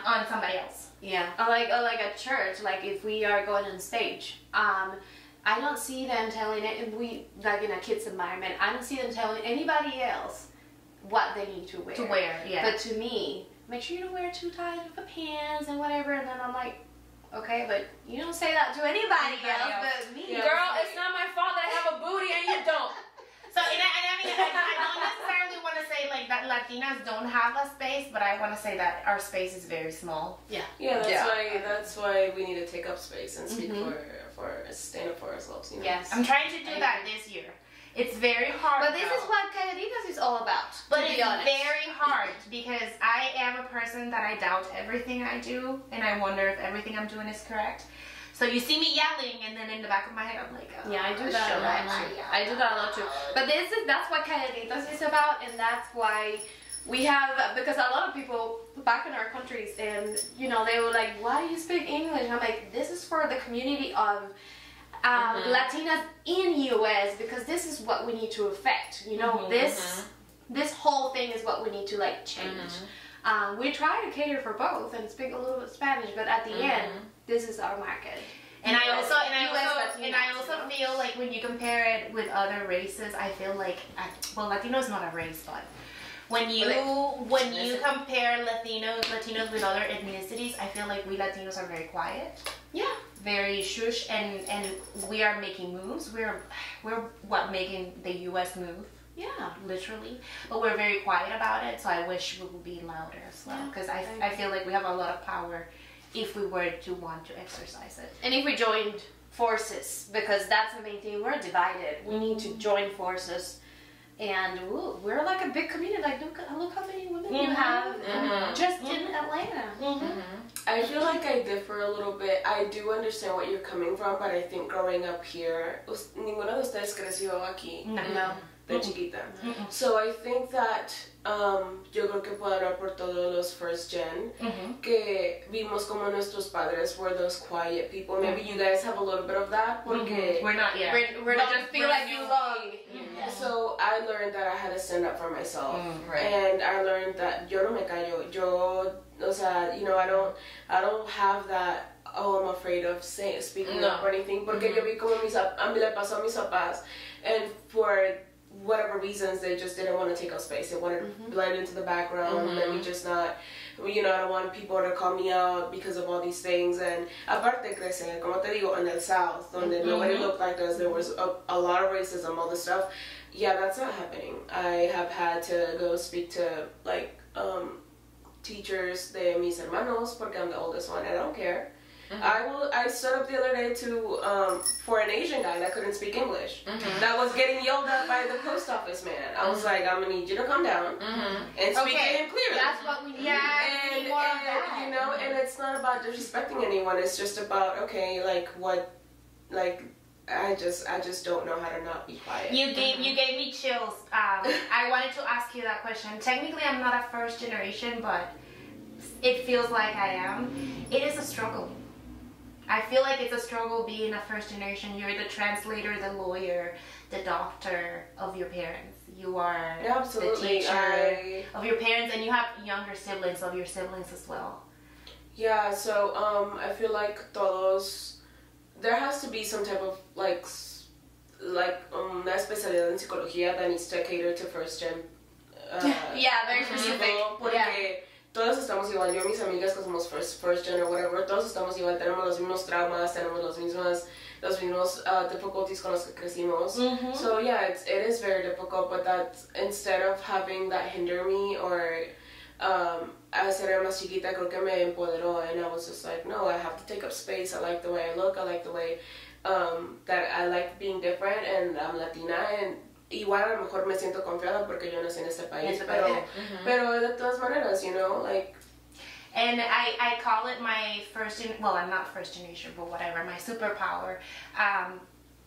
on somebody else. Yeah, or like at church, like if we are going on stage, I don't see them telling it. If we like in a kids environment, I don't see them telling anybody else what they need to wear. But to me, make sure you don't wear too tight of a pants and whatever. And then I'm like, okay, but you don't say that to anybody else but me. Yeah. Girl, it's not my fault that I have a booty and you don't. So, and I mean, I don't necessarily want to say like that Latinas don't have a space, but I want to say that our space is very small. Yeah, that's why we need to take up space and speak for stand up for ourselves. You know? Yes, I'm trying to do that this year. It's very hard. But this is what Calladitas is all about. But it's very hard because I am a person that I doubt everything I do, and I wonder if everything I'm doing is correct. So you see me yelling, and then in the back of my head, I'm like, oh, yeah, I do that a lot too. I do that a lot too. But that's what Calladitas is about, and that's why we have, because a lot of people back in our countries, and you know, they were like, why do you speak English? And I'm like, this is for the community of Latinas in US, because this is what we need to affect. You know, this whole thing is what we need to like change. We try to cater for both and speak a little bit Spanish, but at the end, this is our market. And I also feel like when you compare it with other races, I feel like Latino is not a race, but when you compare Latinos with other ethnicities, I feel like we Latinos are very quiet. Yeah. Very shush, and we are making moves. We're making the US move. Yeah, literally. But we're very quiet about it, so I wish we would be louder as well, because I feel like we have a lot of power if we were to want to exercise it. And if we joined forces, because that's the main thing, we're divided. We need to join forces. And we're like a big community. Like, look how many women you have just in Atlanta. I feel like I differ a little bit. I do understand what you're coming from, but I think growing up here, ninguna de ustedes creció aquí. No. De chiquita. So I think that yo creo que puedo hablar por todos los first gen que vimos como nuestros padres were those quiet people. Maybe you guys have a little bit of that porque we're not yet. We don't feel like you belong. So I learned that I had to stand up for myself, and I learned that yo no me callo. Yo, o sea, you know, I don't have that. Oh, I'm afraid of speaking up or anything. Porque yo vi como le pasó a mis papás, and for whatever reasons, they just didn't want to take up space. They wanted to blend into the background. Let me just not, you know, I don't want people to call me out because of all these things. And aparte crecer, como te digo, in the South, donde nobody looked like us, there was a lot of racism, all this stuff. Yeah, that's not happening. I have had to go speak to, like, teachers de mis hermanos, porque I'm the oldest one, and I don't care. I stood up the other day for an Asian guy that couldn't speak English. That was getting yelled at by the post office man. I was like, I'm gonna need you to calm down and speak to him clearly. That's what we need. And you know, and it's not about disrespecting anyone. It's just about I just don't know how to not be quiet. You gave me chills. I wanted to ask you that question. Technically, I'm not a first generation, but it feels like I am. It is a struggle. I feel like it's a struggle being a first generation. You're the translator, the lawyer, the doctor of your parents. You are the teacher of your parents, and you have younger siblings of your siblings as well. Yeah, so I feel like there has to be some type of like una especialidad en psicología that needs to cater to first gen. Very specific. Porque todos estamos igual. Yo y mis amigas que somos first gen or whatever, todos estamos igual. Tenemos los mismos traumas, tenemos los mismos difficulties con los que crecimos. So yeah, it is very difficult. But that instead of having that hinder me or as era más chiquita, creo que me empoderó, and I was just like, no, I have to take up space. I like the way I look. I like the way that I like being different, and I'm Latina, and igual a lo mejor me siento confiada porque yo nací en este país, pero de todas maneras, you know, like. And I call it my I'm not first generation, but whatever, my superpower.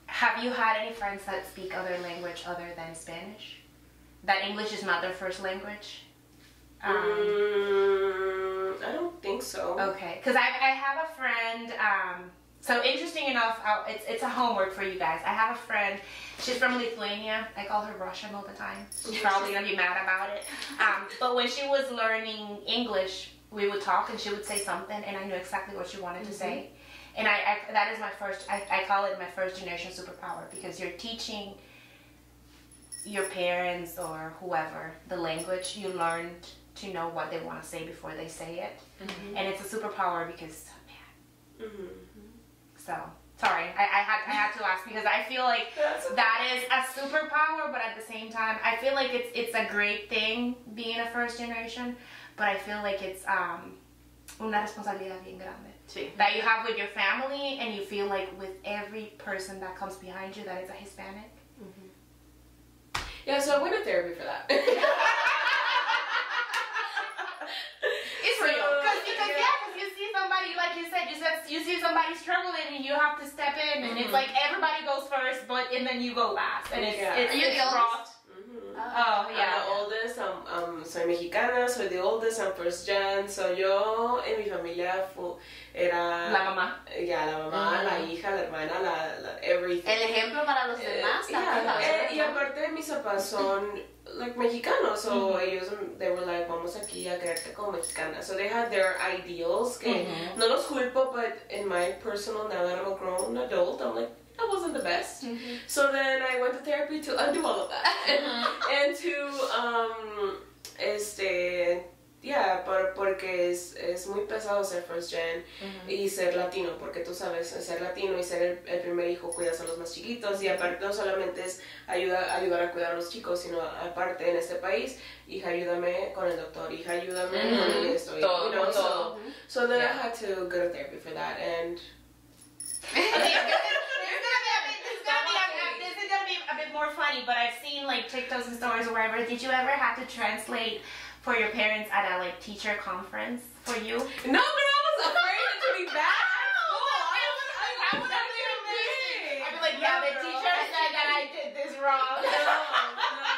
have you had any friends that speak other language other than Spanish? That English is not their first language? I don't think so. Okay, because I have a friend, so interesting enough, it's a homework for you guys. I have a friend, she's from Lithuania. I call her Russian all the time. She's probably going to be mad about it. But when she was learning English, we would talk and she would say something and I knew exactly what she wanted to say. And that is my first, I call it my first generation superpower, because you're teaching your parents or whoever the language. You learned to know what they want to say before they say it. And it's a superpower because, man. So, sorry, I had to ask, because I feel like that is a superpower, but at the same time, I feel like it's a great thing being a first generation, but I feel like it's una responsabilidad bien grande. Sí. That you have with your family, and you feel like with every person that comes behind you that is a Hispanic. Yeah, so I went to therapy for that. It's real. Because you see somebody, like you said, you see somebody struggling and you have to step in, and it's like everybody goes first, and then you go last. And it's Are you the oldest? Oh, yeah. I'm the oldest, soy mexicana, soy the oldest, I'm first gen, so yo en mi familia era... La mamá. Ya, la mamá, la hija, la hermana, everything. El ejemplo para los demás también. Y aparte mis papás son like mexicanos, so ellos, they were like, vamos aquí a creerte como mexicana. So they had their ideals, que no los culpo, but in my personal, now that I'm a grown adult, I'm like, I wasn't the best. So then I went to therapy to undo all of that. And to, porque es muy pesado ser first gen y ser latino, porque tú sabes, ser latino y ser el primer hijo, cuidas a los más chiquitos, y aparte no solamente es ayudar a cuidar a los chicos, sino aparte en este país, hija, ayúdame con el doctor, hija, ayúdame con esto, todo, you know, todo. so then I had to go to therapy for that, and This is gonna be a bit more funny, but I've seen like TikToks and stories or wherever. Did you ever have to translate for your parents at a like teacher conference for you? No, but I was afraid to be bad. I would have been amazing. I'd be like, yeah, the teacher said that I did this wrong. No,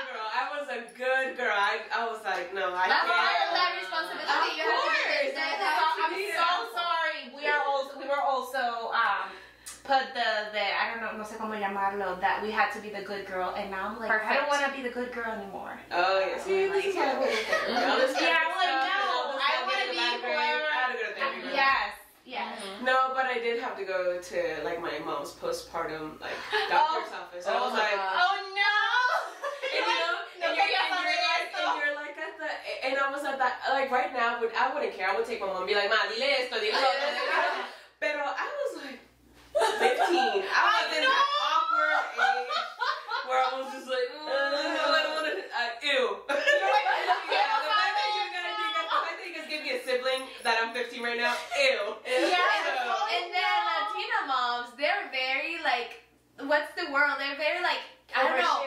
girl, I was a good girl. I was like, no, I That's can't. part of that responsibility. You have to do this. I'm so sorry. We were also put the I don't know, no sé cómo llamarlo, that we had to be the good girl, and now I'm like, I don't want to be the good girl anymore. Oh, yeah. See, this is what I'm Yeah, I'm like, no, I want to be whoever. I had to go to therapy. Yes. No, but I did have to go to like my mom's postpartum like doctor's office. I was like, Oh no! and you're like at the, and I was at that, like right now, I wouldn't care. I would take my mom and be like, ma, dile esto, dile lo otro. Pero I was like 15. I was in that awkward age where I was just like, I don't want to, ew. The fact that you guys give me a sibling that I'm 15 right now, ew. And then Latina moms, they're very like, what's the word? They're very like, I don't know.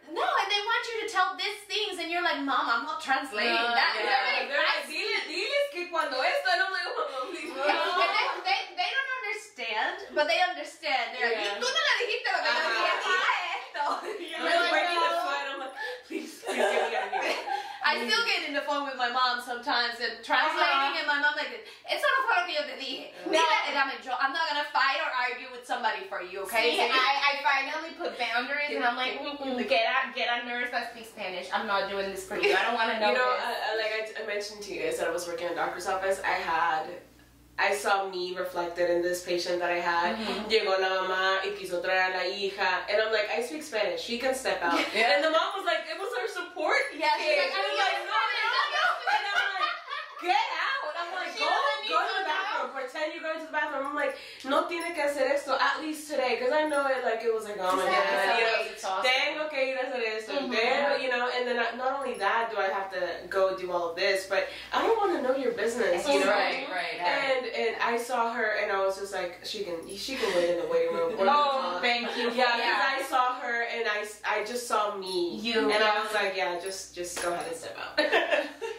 No, and they want you to tell these things, and you're like, Mom, I'm not translating that. Yeah. They're like, diles que cuando esto, and I'm like, oh, please. And they don't understand, but they understand. They're like, tú no le dijiste lo que yo dije, esto. You're breaking the sweat. I'm like, please get me out of here. I still get in the phone with my mom sometimes and translating, and my mom like, eso no fue lo que yo te dije. I'm not gonna fight or argue with somebody for you, okay? See, I finally put boundaries, and I'm like, get a nurse that speaks Spanish. I'm not doing this for you. I don't want to know. You know, this. like I mentioned to you guys that I was working in a doctor's office. I saw me reflected in this patient that I had. Llegó la mamá y quiso traer a la hija. And I'm like, I speak Spanish. She can step out. And the mom was like, it was her support. Yeah, she's like, I was like, no. And I'm like, get out. I'm like, go to the bathroom. Pretend you're going to the bathroom. I'm like, no tiene que hacer esto, at least today. Because I know it, like, it was like, oh my God. Tengo que ir a hacer esto. You know, and then not only that do I have to go do all of this, but I don't want to know your business, you know? Right. And I saw her, and I was just like, she can wait in the waiting room. Oh, thank you. Yeah, because I saw her, and I just saw me. And I was like, yeah, just go ahead and step out.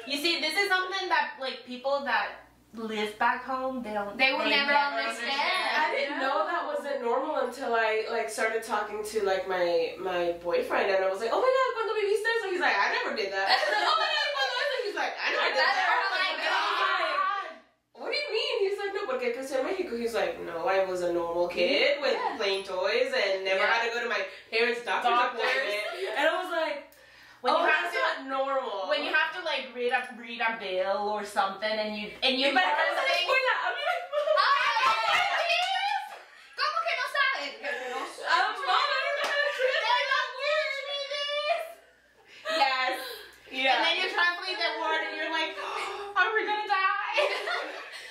You see, this is something that, like, people that live back home, they will never understand. I didn't know that wasn't normal until I like started talking to like my boyfriend, and I was like, oh my god, ¿cuándo viviste eso? He's like, I never did that. Oh my god, ¿cuándo eso? He's like, I never did that. Oh my god. What do you mean? He's like, no, porque crecí en Mexico. He's like, no, I was a normal kid with playing toys and never had to go to my parents' doctor's appointment. And I was like, when you that's not normal. When you have to like read a bill or something, and you Pero estamos en la escuela. ¿Cómo que no saben? Yes. Yeah. And then you translate that word, and you're like, are we gonna die?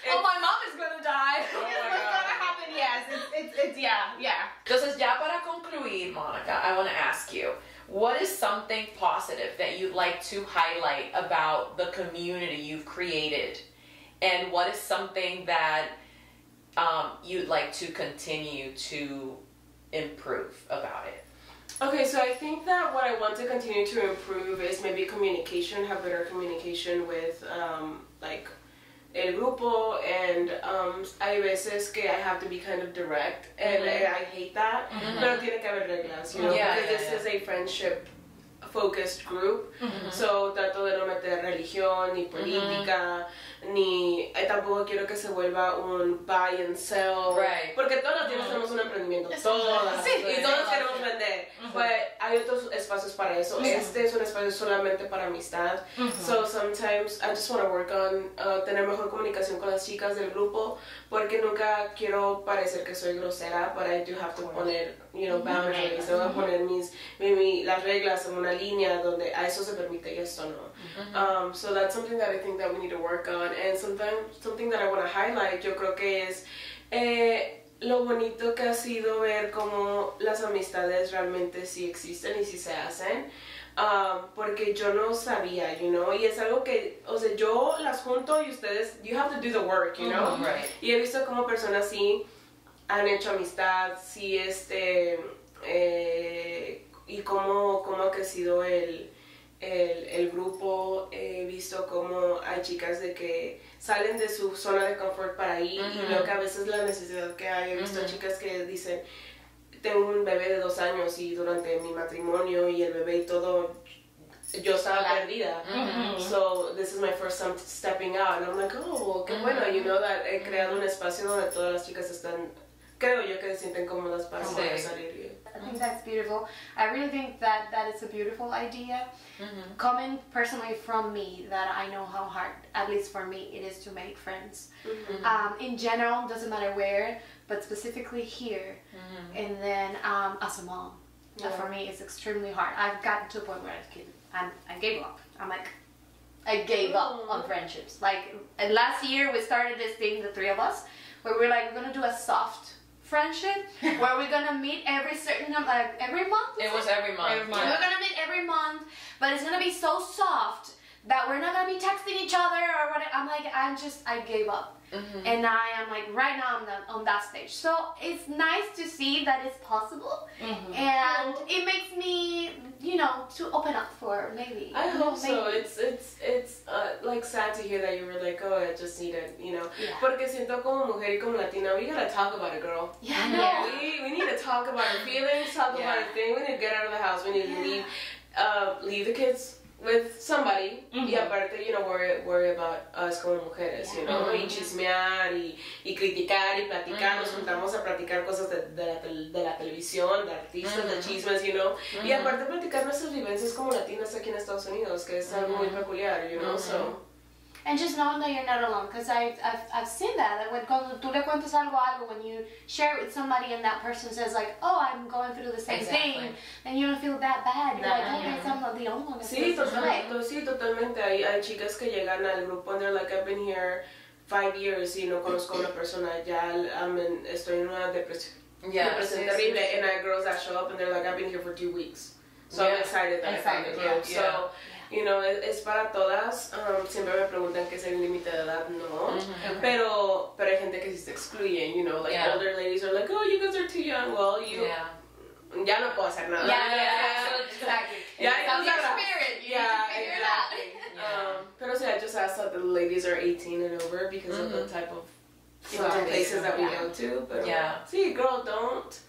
Oh, my mom is gonna die. Oh Guess my what's God. gonna happen? Yes, it's yeah. Entonces, ya para concluir, Monica, I want to ask you, what is something positive that you'd like to highlight about the community you've created? And what is something that you'd like to continue to improve about it? Okay, so I think that what I want to continue to improve is maybe communication, have better communication with like el grupo, and hay veces que I have to be kind of direct, and I hate that, pero tiene que haber reglas, you know, because this is a friendship focused group, so trato de no meter religión, ni política, ni tampoco quiero que se vuelva un buy and sell, porque todas las tenemos un emprendimiento, todas, y todos queremos vender, but hay otros espacios para eso. Este es un espacio solamente para amistad, so sometimes I just want to work on tener mejor comunicación con las chicas del grupo, porque nunca quiero parecer que soy grosera, but I do have to poner, you know, boundaries, tengo que poner las reglas en una línea donde a eso se permite y esto no. So that's something that I think that we need to work on, and something that I want to highlight, yo creo que es lo bonito que ha sido ver cómo las amistades realmente sí existen y sí se hacen, porque yo no sabía, you know, y es algo que, o sea, yo las junto y ustedes, you have to do the work, you know, y he visto cómo personas sí han hecho amistad, sí, y cómo ha crecido el grupo. He visto cómo hay chicas de que salen de su zona de confort para ir, y veo que a veces la necesidad que hay. He visto chicas que dicen, tengo un bebé de 2 años y durante mi matrimonio y el bebé y todo, yo estaba perdida. So this is my first time stepping out, and I'm like, oh, qué bueno, you know, that he creado un espacio donde todas las chicas están, creo yo, que se sienten cómodas para poder salir. I think that's beautiful. I really think that is a beautiful idea. Coming personally from me, that I know how hard, at least for me, it is to make friends. In general, doesn't matter where, but specifically here. And then as a mom, for me, it's extremely hard. I've gotten to a point where I gave up. I gave up on friendships. Like last year, we started this thing, the 3 of us, where we're like, we're gonna do a soft friendship where we're gonna meet every month. It was every month. We're gonna meet every month, but it's gonna be so soft that we're not gonna be texting each other or whatever. I'm like, I gave up. And I am like, right now I'm on that stage. So it's nice to see that it's possible, and it makes me, you know, to open up for maybe. I hope so. It's like sad to hear that you were like, oh, I just need it, you know. Porque siento como mujer y como Latina, we gotta talk about it, girl. We need to talk about our feelings, talk about our thing. We need to get out of the house. We need to leave the kids with somebody, y aparte, you know, worry about us como mujeres, you know, y chismear, y criticar, y platicar, nos juntamos a platicar cosas de la televisión, de artistas, de chismes, you know, y aparte platicar nuestras vivencias como latinas aquí en Estados Unidos, que es algo muy peculiar, you know, so. And just knowing that you're not alone, because I've seen that when cuando tú le cuentas algo, when you share it with somebody and that person says like, oh, I'm going through the same thing, and you don't feel that bad. You're like, okay, I'm not the only one. Sí, totalmente. Hay chicas que llegan al grupo and they're like, I've been here 5 years y no conozco a una persona, ya estoy en una depresión terrible, and I have girls that show up and they're like, I've been here for 2 weeks, so I'm excited that I found the group. So, you know, es para todas. Siempre me preguntan qué es el límite de edad, no. Pero hay gente que sí se excluyen, you know, like older ladies are like, oh, you guys are too young. Well, ya no puedo hacer nada. Exactly. Yeah, it's your spirit. You need to figure it out. Pero o sea, just ask that the ladies are 18 and over because of the type of places that we go to. But see, girl, don't.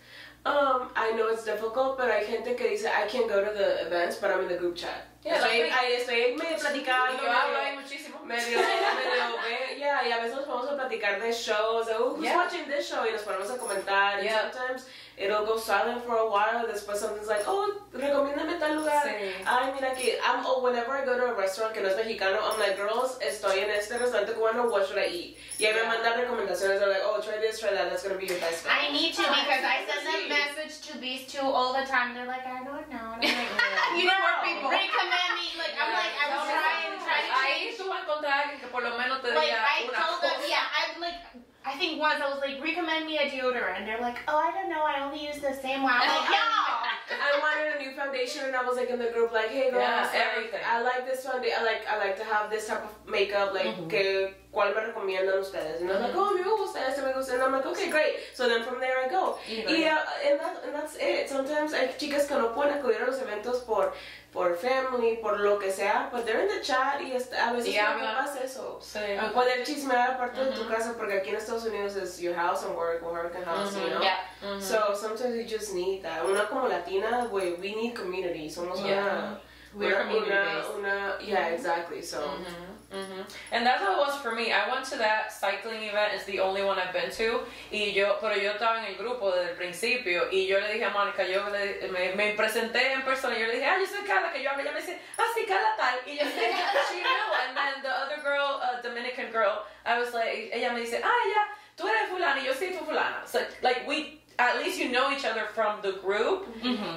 I know it's difficult, but hay gente que dice, I can't go to the events, but I'm in the group chat. Yeah, estoy medio platicando. Yo hablo ahí muchísimo. Y a veces nos ponemos a platicar de shows, who's watching this show, y nos ponemos a comentar, and sometimes it'll go silent for a while, después something's like, recomiéndame tal lugar. Sí. Ay, mira aquí, whenever I go to a restaurant que no es mexicano, I'm like, girls, estoy en este restaurante cubano, what should I eat? Y ahí me mandan recomendaciones, they're like, try this, try that, that's gonna be your best bet. I need to, because I send them message to these two all the time, they're like, I don't know. And I'm like, you know more people. Recommend me, like, I'm like, I was trying to ahí tú vas a encontrar alguien que por lo menos te diga I told them, I'm like, I think once I was like, recommend me a deodorant, and they're like, I don't know, I only use the same one. I'm like, I wanted a new foundation, and I was like in the group, like, hey girls, everything. I like this foundation. I like to have this type of makeup. Like, ¿cuál me recomiendan ustedes? And I was like, me gusta este, me gusta. And I'm like, okay, great. So then from there I go. And that's it. Sometimes hay chicas que no pueden acudir a los eventos por family, por lo que sea, but they're in the chat y a veces no pasa eso. Sí. Poder chismear aparte de tu casa, porque aquí en Estados Unidos es your house and work and house, you know? Yeah. So sometimes you just need that. Una como Latina, we need community. Somos we're community-based. Yeah, exactly. So. And that's how it was for me. I went to that cycling event. It's the only one I've been to. Pero yo estaba en el grupo desde el principio. Y yo le dije a Mónica, me presenté en persona. Y yo le dije, yo soy Carla, que yo hablo. Ella me dice, sí, Carla tal. Y yo dije, she knew. And then the other girl, Dominican girl, I was like, ella me dice, tú eres fulana. Y yo, sí, tú fulana. So, like, at least you know each other from the group.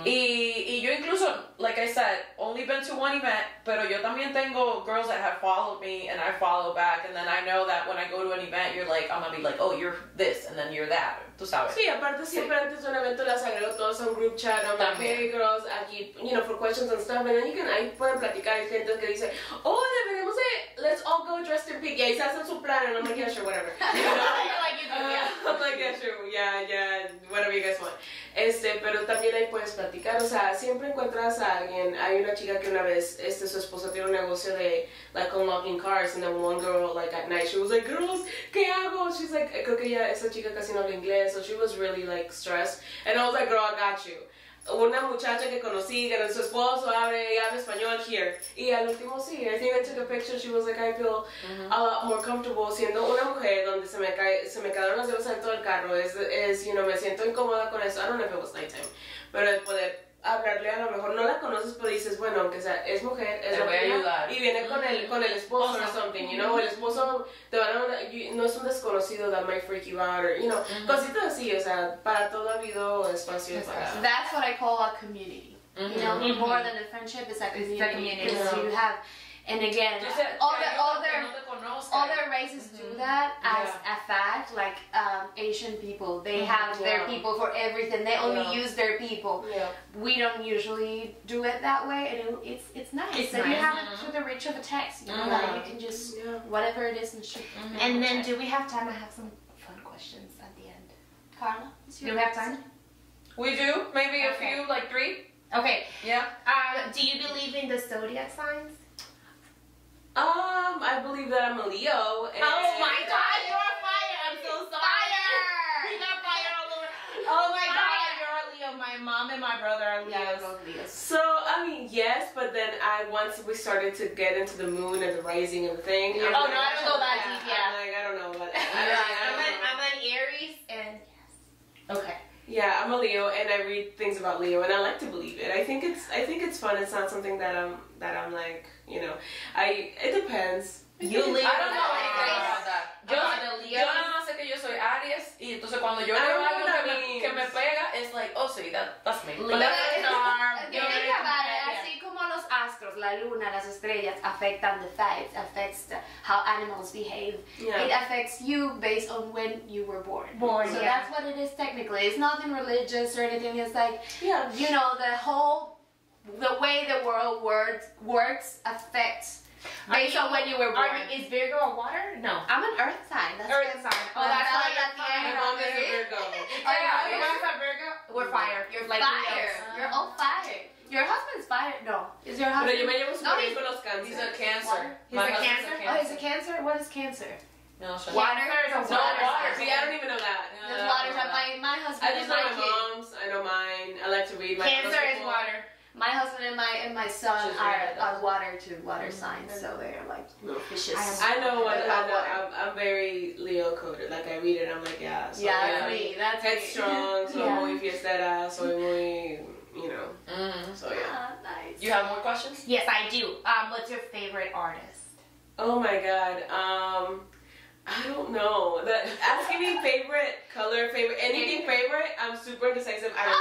Y yo incluso, like I said, only been to one event, pero yo también tengo girls that have followed me and I follow back, and then I know that when I go to an event, you're like, I'm gonna be like, you're this, and then you're that. Tú sabes. Sí, aparte siempre antes de un evento las agrego todos a un group chat. I'm like, hey girls, aquí, for questions and stuff, and then ahí pueden platicar. Hay gente que dice, deberíamos let's all go dressed in pink. Y ahí se hacen su plan, and I'm like, yeah, sure, whatever. You know? I'm like, yeah, sure, yeah, whatever you guys want. Pero también ahí puedes platicar, o sea, siempre encuentras a alguien. Hay una chica que una vez, su esposo tiene un negocio de, like, unlocking cars, and then one girl, like, at night, she was like, girls, ¿qué hago? She's like, creo que esa chica casi no habla inglés, so she was really, like, stressed, and I was like, girl, I got you. Una muchacha que conocí, que su esposo habla español here. Y al último sí, I think I took a picture, she was like, I feel a lot more comfortable siendo una mujer donde se me quedaron las llaves dentro del carro. Me siento incómoda con eso. I don't know if it was nighttime. Pero el poder hablarle, a lo mejor no la conoces, pero dices, bueno, aunque sea, es mujer, es latina, y viene con el esposo or something, el esposo no es un desconocido that might freak you out, or, cositas así, o sea, para todo ha habido espacio para... That's what I call a community, more than a friendship, it's a community, because you have, and again, all their races do that as a fact, like Asian people, they have their people for everything, they only use their people. We don't usually do it that way, and it's nice. You have it through the reach of a text, that you can just, whatever it is, and shoot. And then do we have time? I have some fun questions at the end. Carla, do we have time? We do, maybe a few, like 3. Okay. Yeah. Do you believe in the zodiac signs? I believe that I'm a Leo. And oh my God, you're a fire! I'm so sorry. You got fire all over. Oh my God, you're a Leo. My mom and my brother are Leos. So I mean, yes, but then once we started to get into the moon and the rising and the thing. I don't go that deep. Yeah. I'm like, I don't know, but I'm an Aries, and yes. Okay. Yeah, I'm a Leo, and I read things about Leo, and I like to believe it. I think it's fun. It's not something that I'm like, it depends. I don't know anything about that. Yo nada más sé que yo soy Aries, y entonces cuando yo veo algo que me pega, it's like, sí, that's me. But think about it, así como los astros, la luna, las estrellas affectan the facts, affects how animals behave. It affects you based on when you were born. So that's what it is technically. It's nothing religious or anything. It's like, the way the world works affects based on when you were born. Is Virgo a water? No. I'm an earth sign. That's earth sign. Oh, that's why My mom is a Virgo. Your mom's a Virgo? We're fire. You're like fire. You're all fire. Your husband's fire. No. Is your husband? Pero yo me llevo súper bien con los cáncer. He's a Cancer. He's My a husband's Cancer? Oh, he's a Cancer? What is Cancer? No, shut Water up. is a No, water. water. See, I don't even know that. There's waters on my husband I just and know my my kid. mom's. I know mine. I like to read my Cancer is horoscope. water. My husband and my son She's are really good. water to water signs, so they're like vicious. I know what They I love know. water. I'm very Leo coded. Like I read it, I'm like, yeah. So Yeah, yeah. that's me. That's me. Headstrong, soy Yeah. muy fiestera, soy muy, you know. So yeah. Ah, nice. You have more questions? Yes, I do. What's your favorite artist? Oh my god. I don't know. Asking me favorite color, favorite anything favorite. I'm super indecisive. I don't know.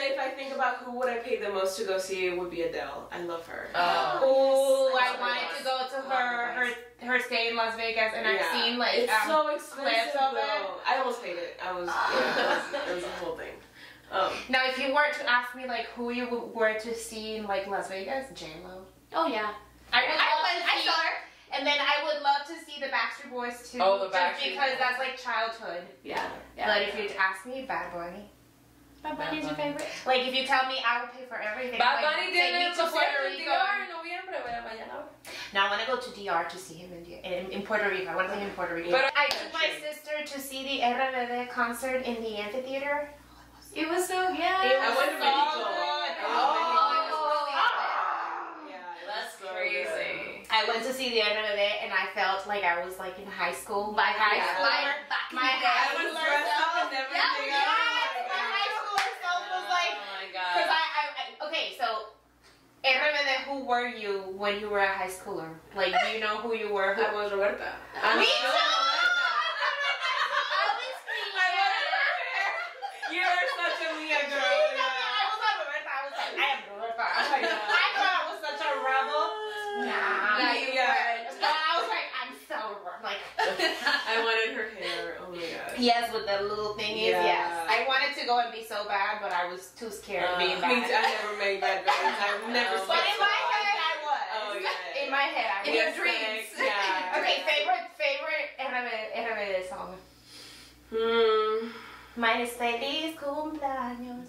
If I think about who would I pay the most to go see, it would be Adele. I love her. Oh, Yes. I wanted to go to her stay in Las Vegas, and I've seen like it's so expensive clips of it. though. I almost paid it. I was it was a whole thing. Now, if you were to ask me like who you were to see in like Las Vegas, J-Lo. Oh yeah. I would love I to see, saw her. and then I would love to see the Backstreet Boys too. Oh, the just Backstreet because Boys. that's like childhood. Yeah. But if you'd ask me, Bad Bunny. Bad Bunny's your favorite? Like if you tell me I would pay for everything. Bad like, Bunny take me tiene to Puerto concierto en Rico. DR en noviembre. Mañana. Now I want to go to DR to see him in Puerto Rico. I want to see him in Puerto Rico. But I took my sister to see the RBD concert in the amphitheater. It was so It I was went to so Mexico. good. That's crazy. I went to see the RBD and I felt like I was like in high school. My high Yeah. schooler. Back in My the day. high I was schooler dressed self. up and everything. Yes, my high schooler self was like, Oh my because god. okay, so RBD, who were you when you were a high schooler? Like, do you know who you were? I was Roberta. Me too! You are such a Mia girl. I was like Roberta. I was like, I am Roberta. I was like, I thought I was such a rebel. Nah, you weren't. But I was like, I'm so like. I wanted her hair. Oh my god. Yes, with the little thingies. Yeah. Yes, I wanted to go and be so bad, but I was too scared of being Me bad. too. I never made bad grades. I've never. But in my head, I was. Oh yeah. In my head, I was. In your dreams. Yeah. Okay, favorite RBD song. Mine is Feliz Cumpleaños.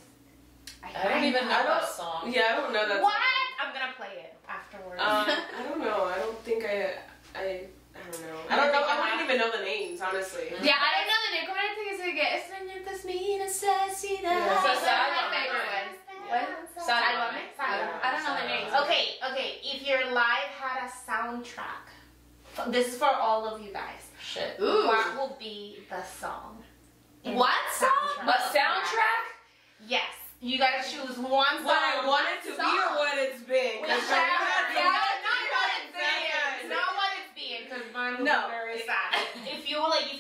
I don't even know that song. Yeah, I don't know that. What? I'm gonna play it afterwards. I don't know. I don't think I don't know. I don't know. I wouldn't even know the names, honestly. Yeah, I don't know the name. ¿Cómo te dice que extrañarte es mi necesidad? Yeah. So That's sad. my favorite one. What? Sálvame. I don't know the names. Okay. If your life had a soundtrack, this is for all of you guys. Shit. Ooh. What will be the song? in What the song? A soundtrack? Yes. You gotta choose one song. What I want it to be or what it's been. Which 'Cause song? right now, Not what it's being. Not what it's being, because mine will No. be very sad. If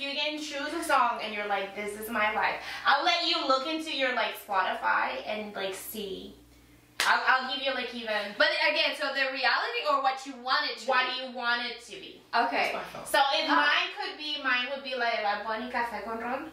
you can choose a song and you're like, this is my life, I'll let you look into your like Spotify and like see. I'll give you like even But again, so the reality or what you want it to what be? you want it to be. Okay. So if mine would be like La Bonnie Café con Ron.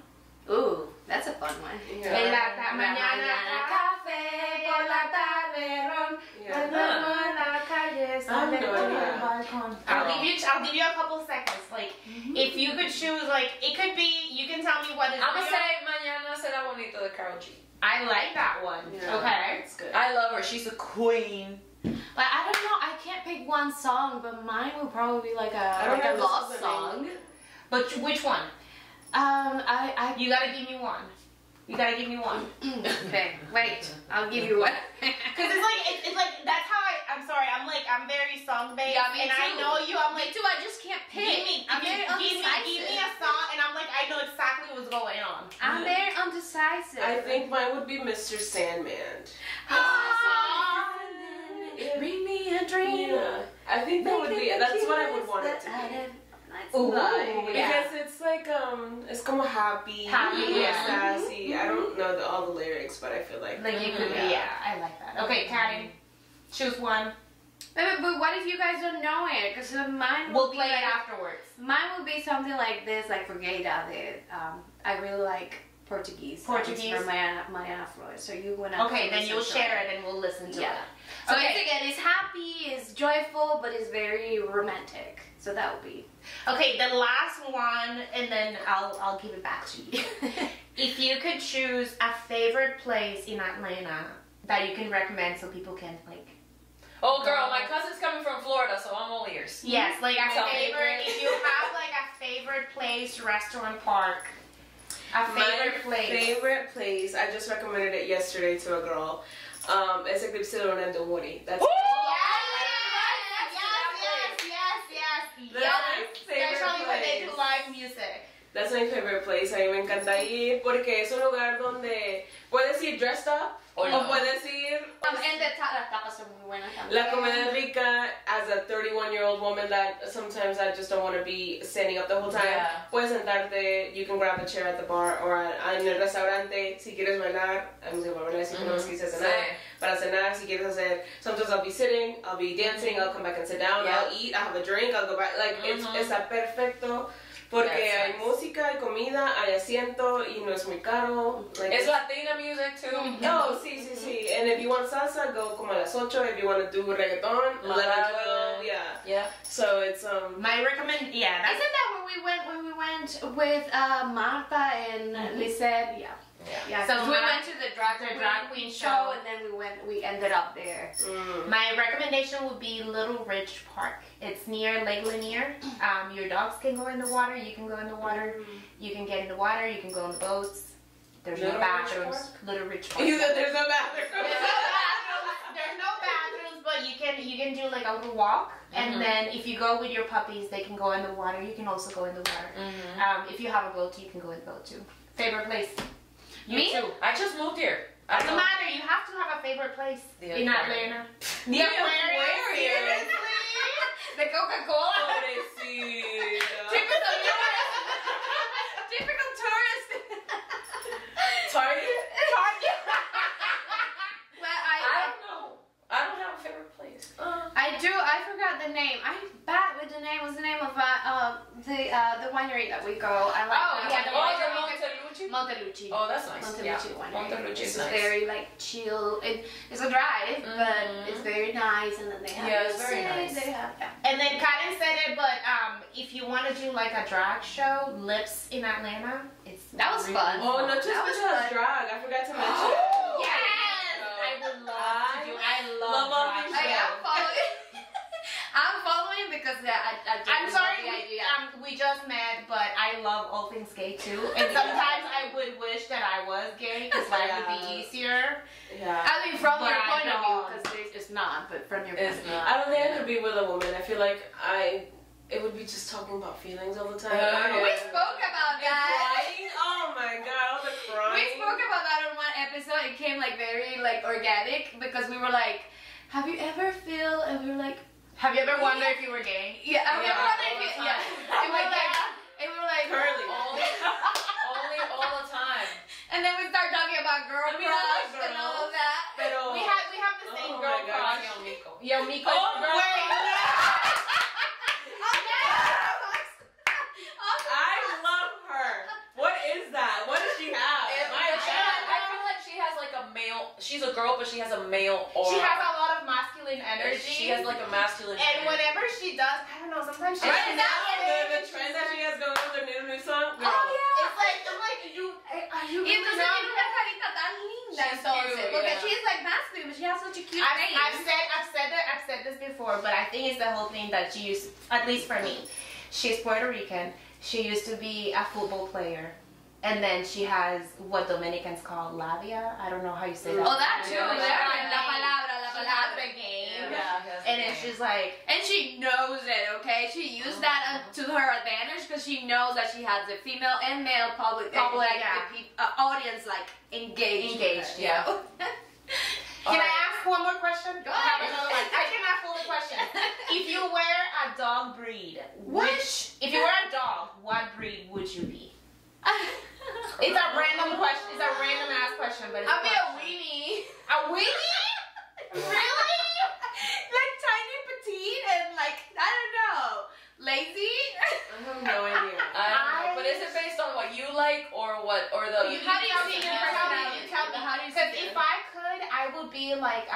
Ooh, that's a fun one. En la mañana café, por la tarde ron. Yeah. Duermo en la calle, sale no por el idea. balcón. I'll give you a couple seconds. Like if you could choose, like it could be. You can tell me what is. I'm gonna say Mañana Será Bonito de Karol G. I like that one. Yeah. Okay. That's good. I love her. She's a queen. Like I don't know, I can't pick one song, but mine would probably be like I don't a know love this is the song. But which one? You gotta give me one. You gotta give me one. Okay, wait, I'll give you one. Cause it's like that's how I'm sorry. I'm very song based. Yeah, me and I too. know you. I'm Me like too, I just can't pick. I'm very give undecisive. me a song, and I'm like I know exactly what's going on. I'm very undecisive. I think mine would be Mr. Sandman. Bring me a dream. Yeah. I think that would be. That's what I would want it to be. Ooh, yeah. Because it's like it's como happy, Happy, yeah. sassy. I don't know all the lyrics, but I feel like Like you could, yeah, I like that. Okay, Karen, choose one. But what if you guys don't know it? Because mine will We'll be play like, it afterwards. Mine will be something like this, like for Gaydade. I really like Portuguese. Portuguese? From Mariana Flores. So you wanna. Okay, then you'll listen to share it and we'll listen to Yeah. it. So Okay. it's again, it's happy, it's joyful, but it's very romantic. So that will be. Okay, the last one, and then I'll give it back to you. If you could choose a favorite place in Atlanta that you can recommend so people can like. Oh, girl, my cousin's coming from Florida, so I'm all ears. Yes, like a Tell me. favorite. If you have like a favorite place, restaurant, park, a favorite place. Favorite place. I just recommended it yesterday to a girl. Es Eclipse de Luna de Woody. That's Yes. That's my favorite Especially when they place. do live music. That's my favorite place. A mí me encanta ir porque es un lugar donde puedes ir dressed up O o no. puedes ir. And las tapas son muy buenas también. La comida rica, as a 31-year-old woman that sometimes I just don't want to be standing up the whole time. Yeah. Puedes sentarte, you can grab a chair at the bar or en el restaurante. Si quieres bailar, I'm going to volver a decir que no es que hice cenar. Sí. Para cenar, si quieres hacer, sometimes I'll be sitting, I'll be dancing, I'll come back and sit down, Yeah. I'll eat, I'll have a drink, I'll go back. Like, está perfecto. Porque That's hay nice. música, hay comida, hay asiento y no es muy caro. Like, It's Latina music too. oh, sí. And if you want salsa, go como a las 8. If you want to do reggaeton, 11, 12, yeah. Yeah. So it's My recommend, yeah, that's Isn't that where we went with Marta and Lisette? Yeah. Yeah, So so we my- went to the drag queen show, and then we ended up there. My recommendation would be Little Ridge Park. It's near Lake Lanier. Your dogs can go in the water. You can go in the water. You can get in the water. You can go on the boats. There's Little no Ridge bathrooms. Park? Little Ridge Park. you said there's no bathroom. There's no bathrooms, but you can do like a little walk, and then if you go with your puppies, they can go in the water. You can also go in the water. If you have a boat, you can go in the boat too. Favorite place? Me too. I just moved here. I Doesn't don't matter. You have to have a favorite place The in aquarium. Atlanta. The aquarium. Seriously? The Coca-Cola. Pobrecita. Typical tourist. Target? Well, I don't know. I don't have a favorite place. I do. I forgot the name. I'm bad with the name. What's the name of the winery that we go? I like Oh, yeah, the Montelucci? Montelucci. Oh, that's nice. Montelucci Yeah. winery. Montelucci It's is nice. very like chill. It's a drive, but it's very nice. And then they have Yeah, it's very music, nice. They have And then Karen said it, but if you want to do like a drag show, Lips in Atlanta, it's That was really fun. Oh, Noche de That was Despecho has fun. drag. I forgot to mention. Yes, I would love to do. I love all drag these shows. I'm following. I'm following because I I'm sorry, the idea. we just met, but I love all things gay too. And sometimes I would wish that I was gay because life would be easier. Yeah. I mean, from But your I point of view, don't. because it's not, but from your It's point of view. not. I don't think I could be with a woman. I feel like it would be just talking about feelings all the time. Yeah. We spoke about And that. crying? Oh my god, all the crying. We spoke about that on one episode. It came like very like organic because we were like, "Have you ever feel?" And we were like, Have you ever wondered if you were gay? "Yeah, have you ever Yeah, wondered if all the you?" Yeah. time. And we were like, and we were like, Curly. Only all the time. and then we start talking about girl I mean, I like crush and all girls. of that. Pero, We have the same Oh girl my God. crush. Yo, Miko. Yo, Miko. Oh, girl wait. crush. I love her. What is that? What does she have? My I God. feel like she has like a male. She's a girl, but she has a male aura. She has a lot of masculine energy. She has like a masculine. and energy. whenever she does, I don't know. Sometimes she. Right she's now, not the trend that she has going with her new song. Girl. Oh yeah. It's like I'm like you. Are you? Y entonces really tiene una carita tan linda She's entonces, cute, porque yeah. she's like masculine, but she has such a cute face. I've said this before, but I think it's the whole thing that she used, at least for me. She's Puerto Rican. She used to be a football player. And then she has what Dominicans call labia. I don't know how you say that. Oh, that too. Yeah, Yeah, yeah. la palabra, la She has palabra. the game. Yeah, she has And the it's game. just like, And she knows it, okay? She used that to her advantage because she knows that she has a female and male public like, yeah. audience like engaged. Engaged, with yeah. her. can I ask one more question? Go I have ahead. another one. I can ask one more question. If you were a dog breed, if you were a dog, what breed would you be? It's a random question. It's a random ass question, but it's I'll be a question. weenie. A weenie? Really? Like tiny, petite, and like, I don't know, lazy. I have no idea. I don't know, but is it based on what you like or what or the? How do you see your personality? personality? Tell me. How do you Because see if I could, I would be like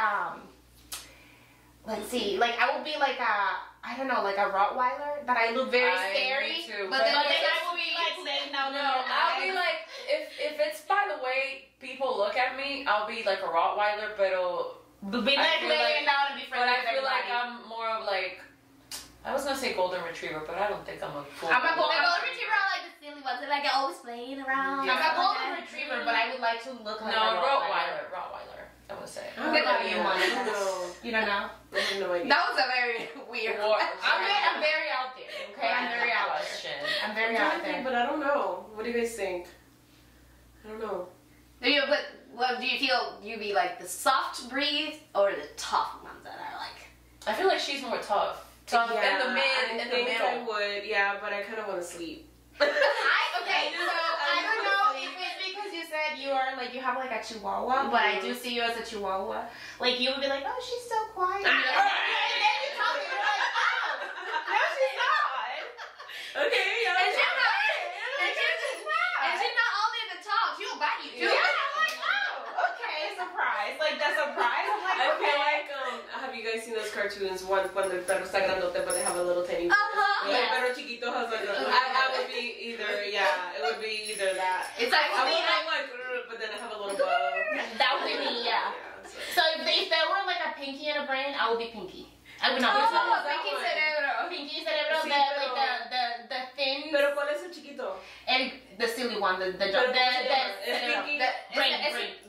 let's see, like I would be like I don't know, like a Rottweiler that I look very scary. Me too, But then you're I so would be like laying down No, on your I'll be eyes. like if it's by the way people look at me, I'll be like a Rottweiler, But be like laying down and be friendly. But I feel like I'm more of like, I was gonna say golden retriever, but I don't think I'm a golden. I'm a golden retriever. I like the silly ones. They're like always playing around. Yeah. I'm a golden retriever, but I would like to look like a Rottweiler, I would say. Good luck, you one. No. You don't know? I have no idea. That was a very weird question. I'm very out there. Okay, I'm very out there. I'm very out there. But I don't know. What do you guys think? I don't know. But what do you feel? You be like the soft breed or the tough ones that are like? I feel like she's more tough. Tough in the I think middle. I would, yeah, but I kind of want to sleep. Okay, so I don't know if it's because you said you are like you have like a chihuahua, but I do see you as a chihuahua. Like you would be like, oh, she's so quiet. And then you tell me, you're like, oh, no, she's not. Okay, yeah. And she's not only the top, she'll bite you. Yeah, I'm like, oh, okay, surprise. Like the surprise. I'm like, I feel okay. like, have you guys seen those cartoons? One when the perro está grandote, but they have a little tiny. Uh-huh. El perro chiquito has like I would be either, yeah, it would be either that. It's like I would have like, but then I have a little bow. That would be me, yeah. So if there were like a Pinky and a Brain, I would be Pinky. I would not be Oh, Pinky one? Cerebro. Pinky Cerebro, Sí, the thin, Pero ¿cuál es el chiquito? the silly one, the Pero ¿cómo se llama? ¿Es cerebro. Pinky?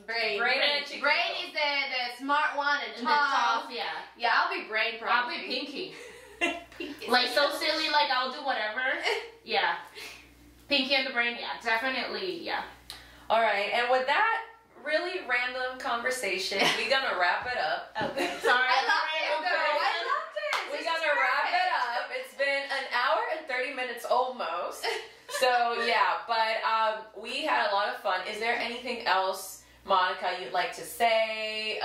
Brain Brain is the smart one and and the tough. tough, yeah. Yeah, I'll be Brain I'll probably. be Pinky. Like so silly, like I'll do whatever. Yeah. Pinky and the Brain, yeah, definitely, yeah. All right, and with that really random conversation, we're gonna wrap it up. Okay. Sorry. I loved it though. I loved it. We're gonna wrap it up. It's been an hour and 30 minutes almost. So yeah, but we had a lot of fun. Is there anything else, Monica, you'd like to say?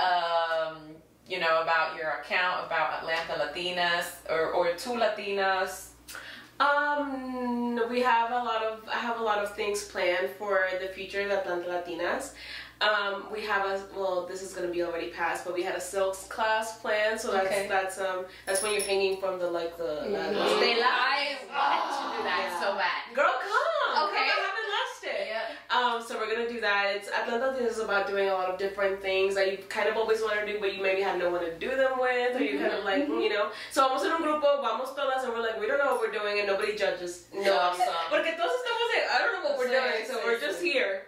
You know, about your account, about Atlanta Latinas or two Latinas? We have I have a lot of things planned for the future of Atlanta Latinas. We have this is gonna be already past, but we had a silks class planned, so that's when you're hanging from the I wanted to do that so bad. Girl, come! Okay. Come, I haven't lost it. Yeah. So we're gonna do that. It's Atlanta Latinas is about doing a lot of different things that you kind of always want to do, but you maybe have no one to do them with, or you kind of like, you know. So vamos en un grupo, vamos todas, and we're like, we don't know what we're doing, and nobody judges. No, Awesome. porque todos estamos like, I don't know what we're doing, so we're just here.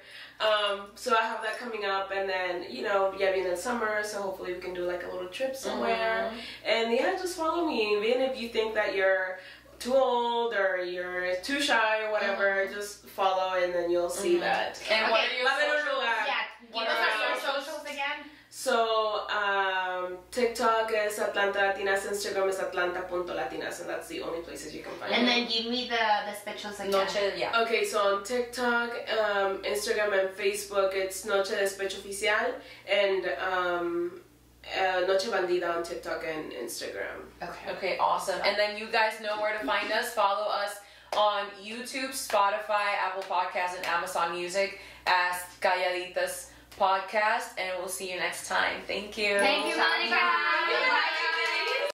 So I have that coming up, and then, you know, yeah, being in summer, so hopefully we can do like a little trip somewhere. And yeah, just follow me. Even if you think that you're too old or you're too shy or whatever, just follow, and then you'll see that. And what are your socials? Yeah. Give us your socials again. So, TikTok is Atlanta Latinas, Instagram is atlanta.latinas, and that's the only places you can find And me. then give me the specials again. Noche, yeah. Okay, so on TikTok, Instagram, and Facebook, it's Noche de Despecho Oficial, and Noche Bandida on TikTok and Instagram. Okay, awesome. And then you guys know where to find us. Follow us on YouTube, Spotify, Apple Podcasts, and Amazon Music as Calladitas Podcast, and we'll see you next time. Thank you. Thank you, Mónica.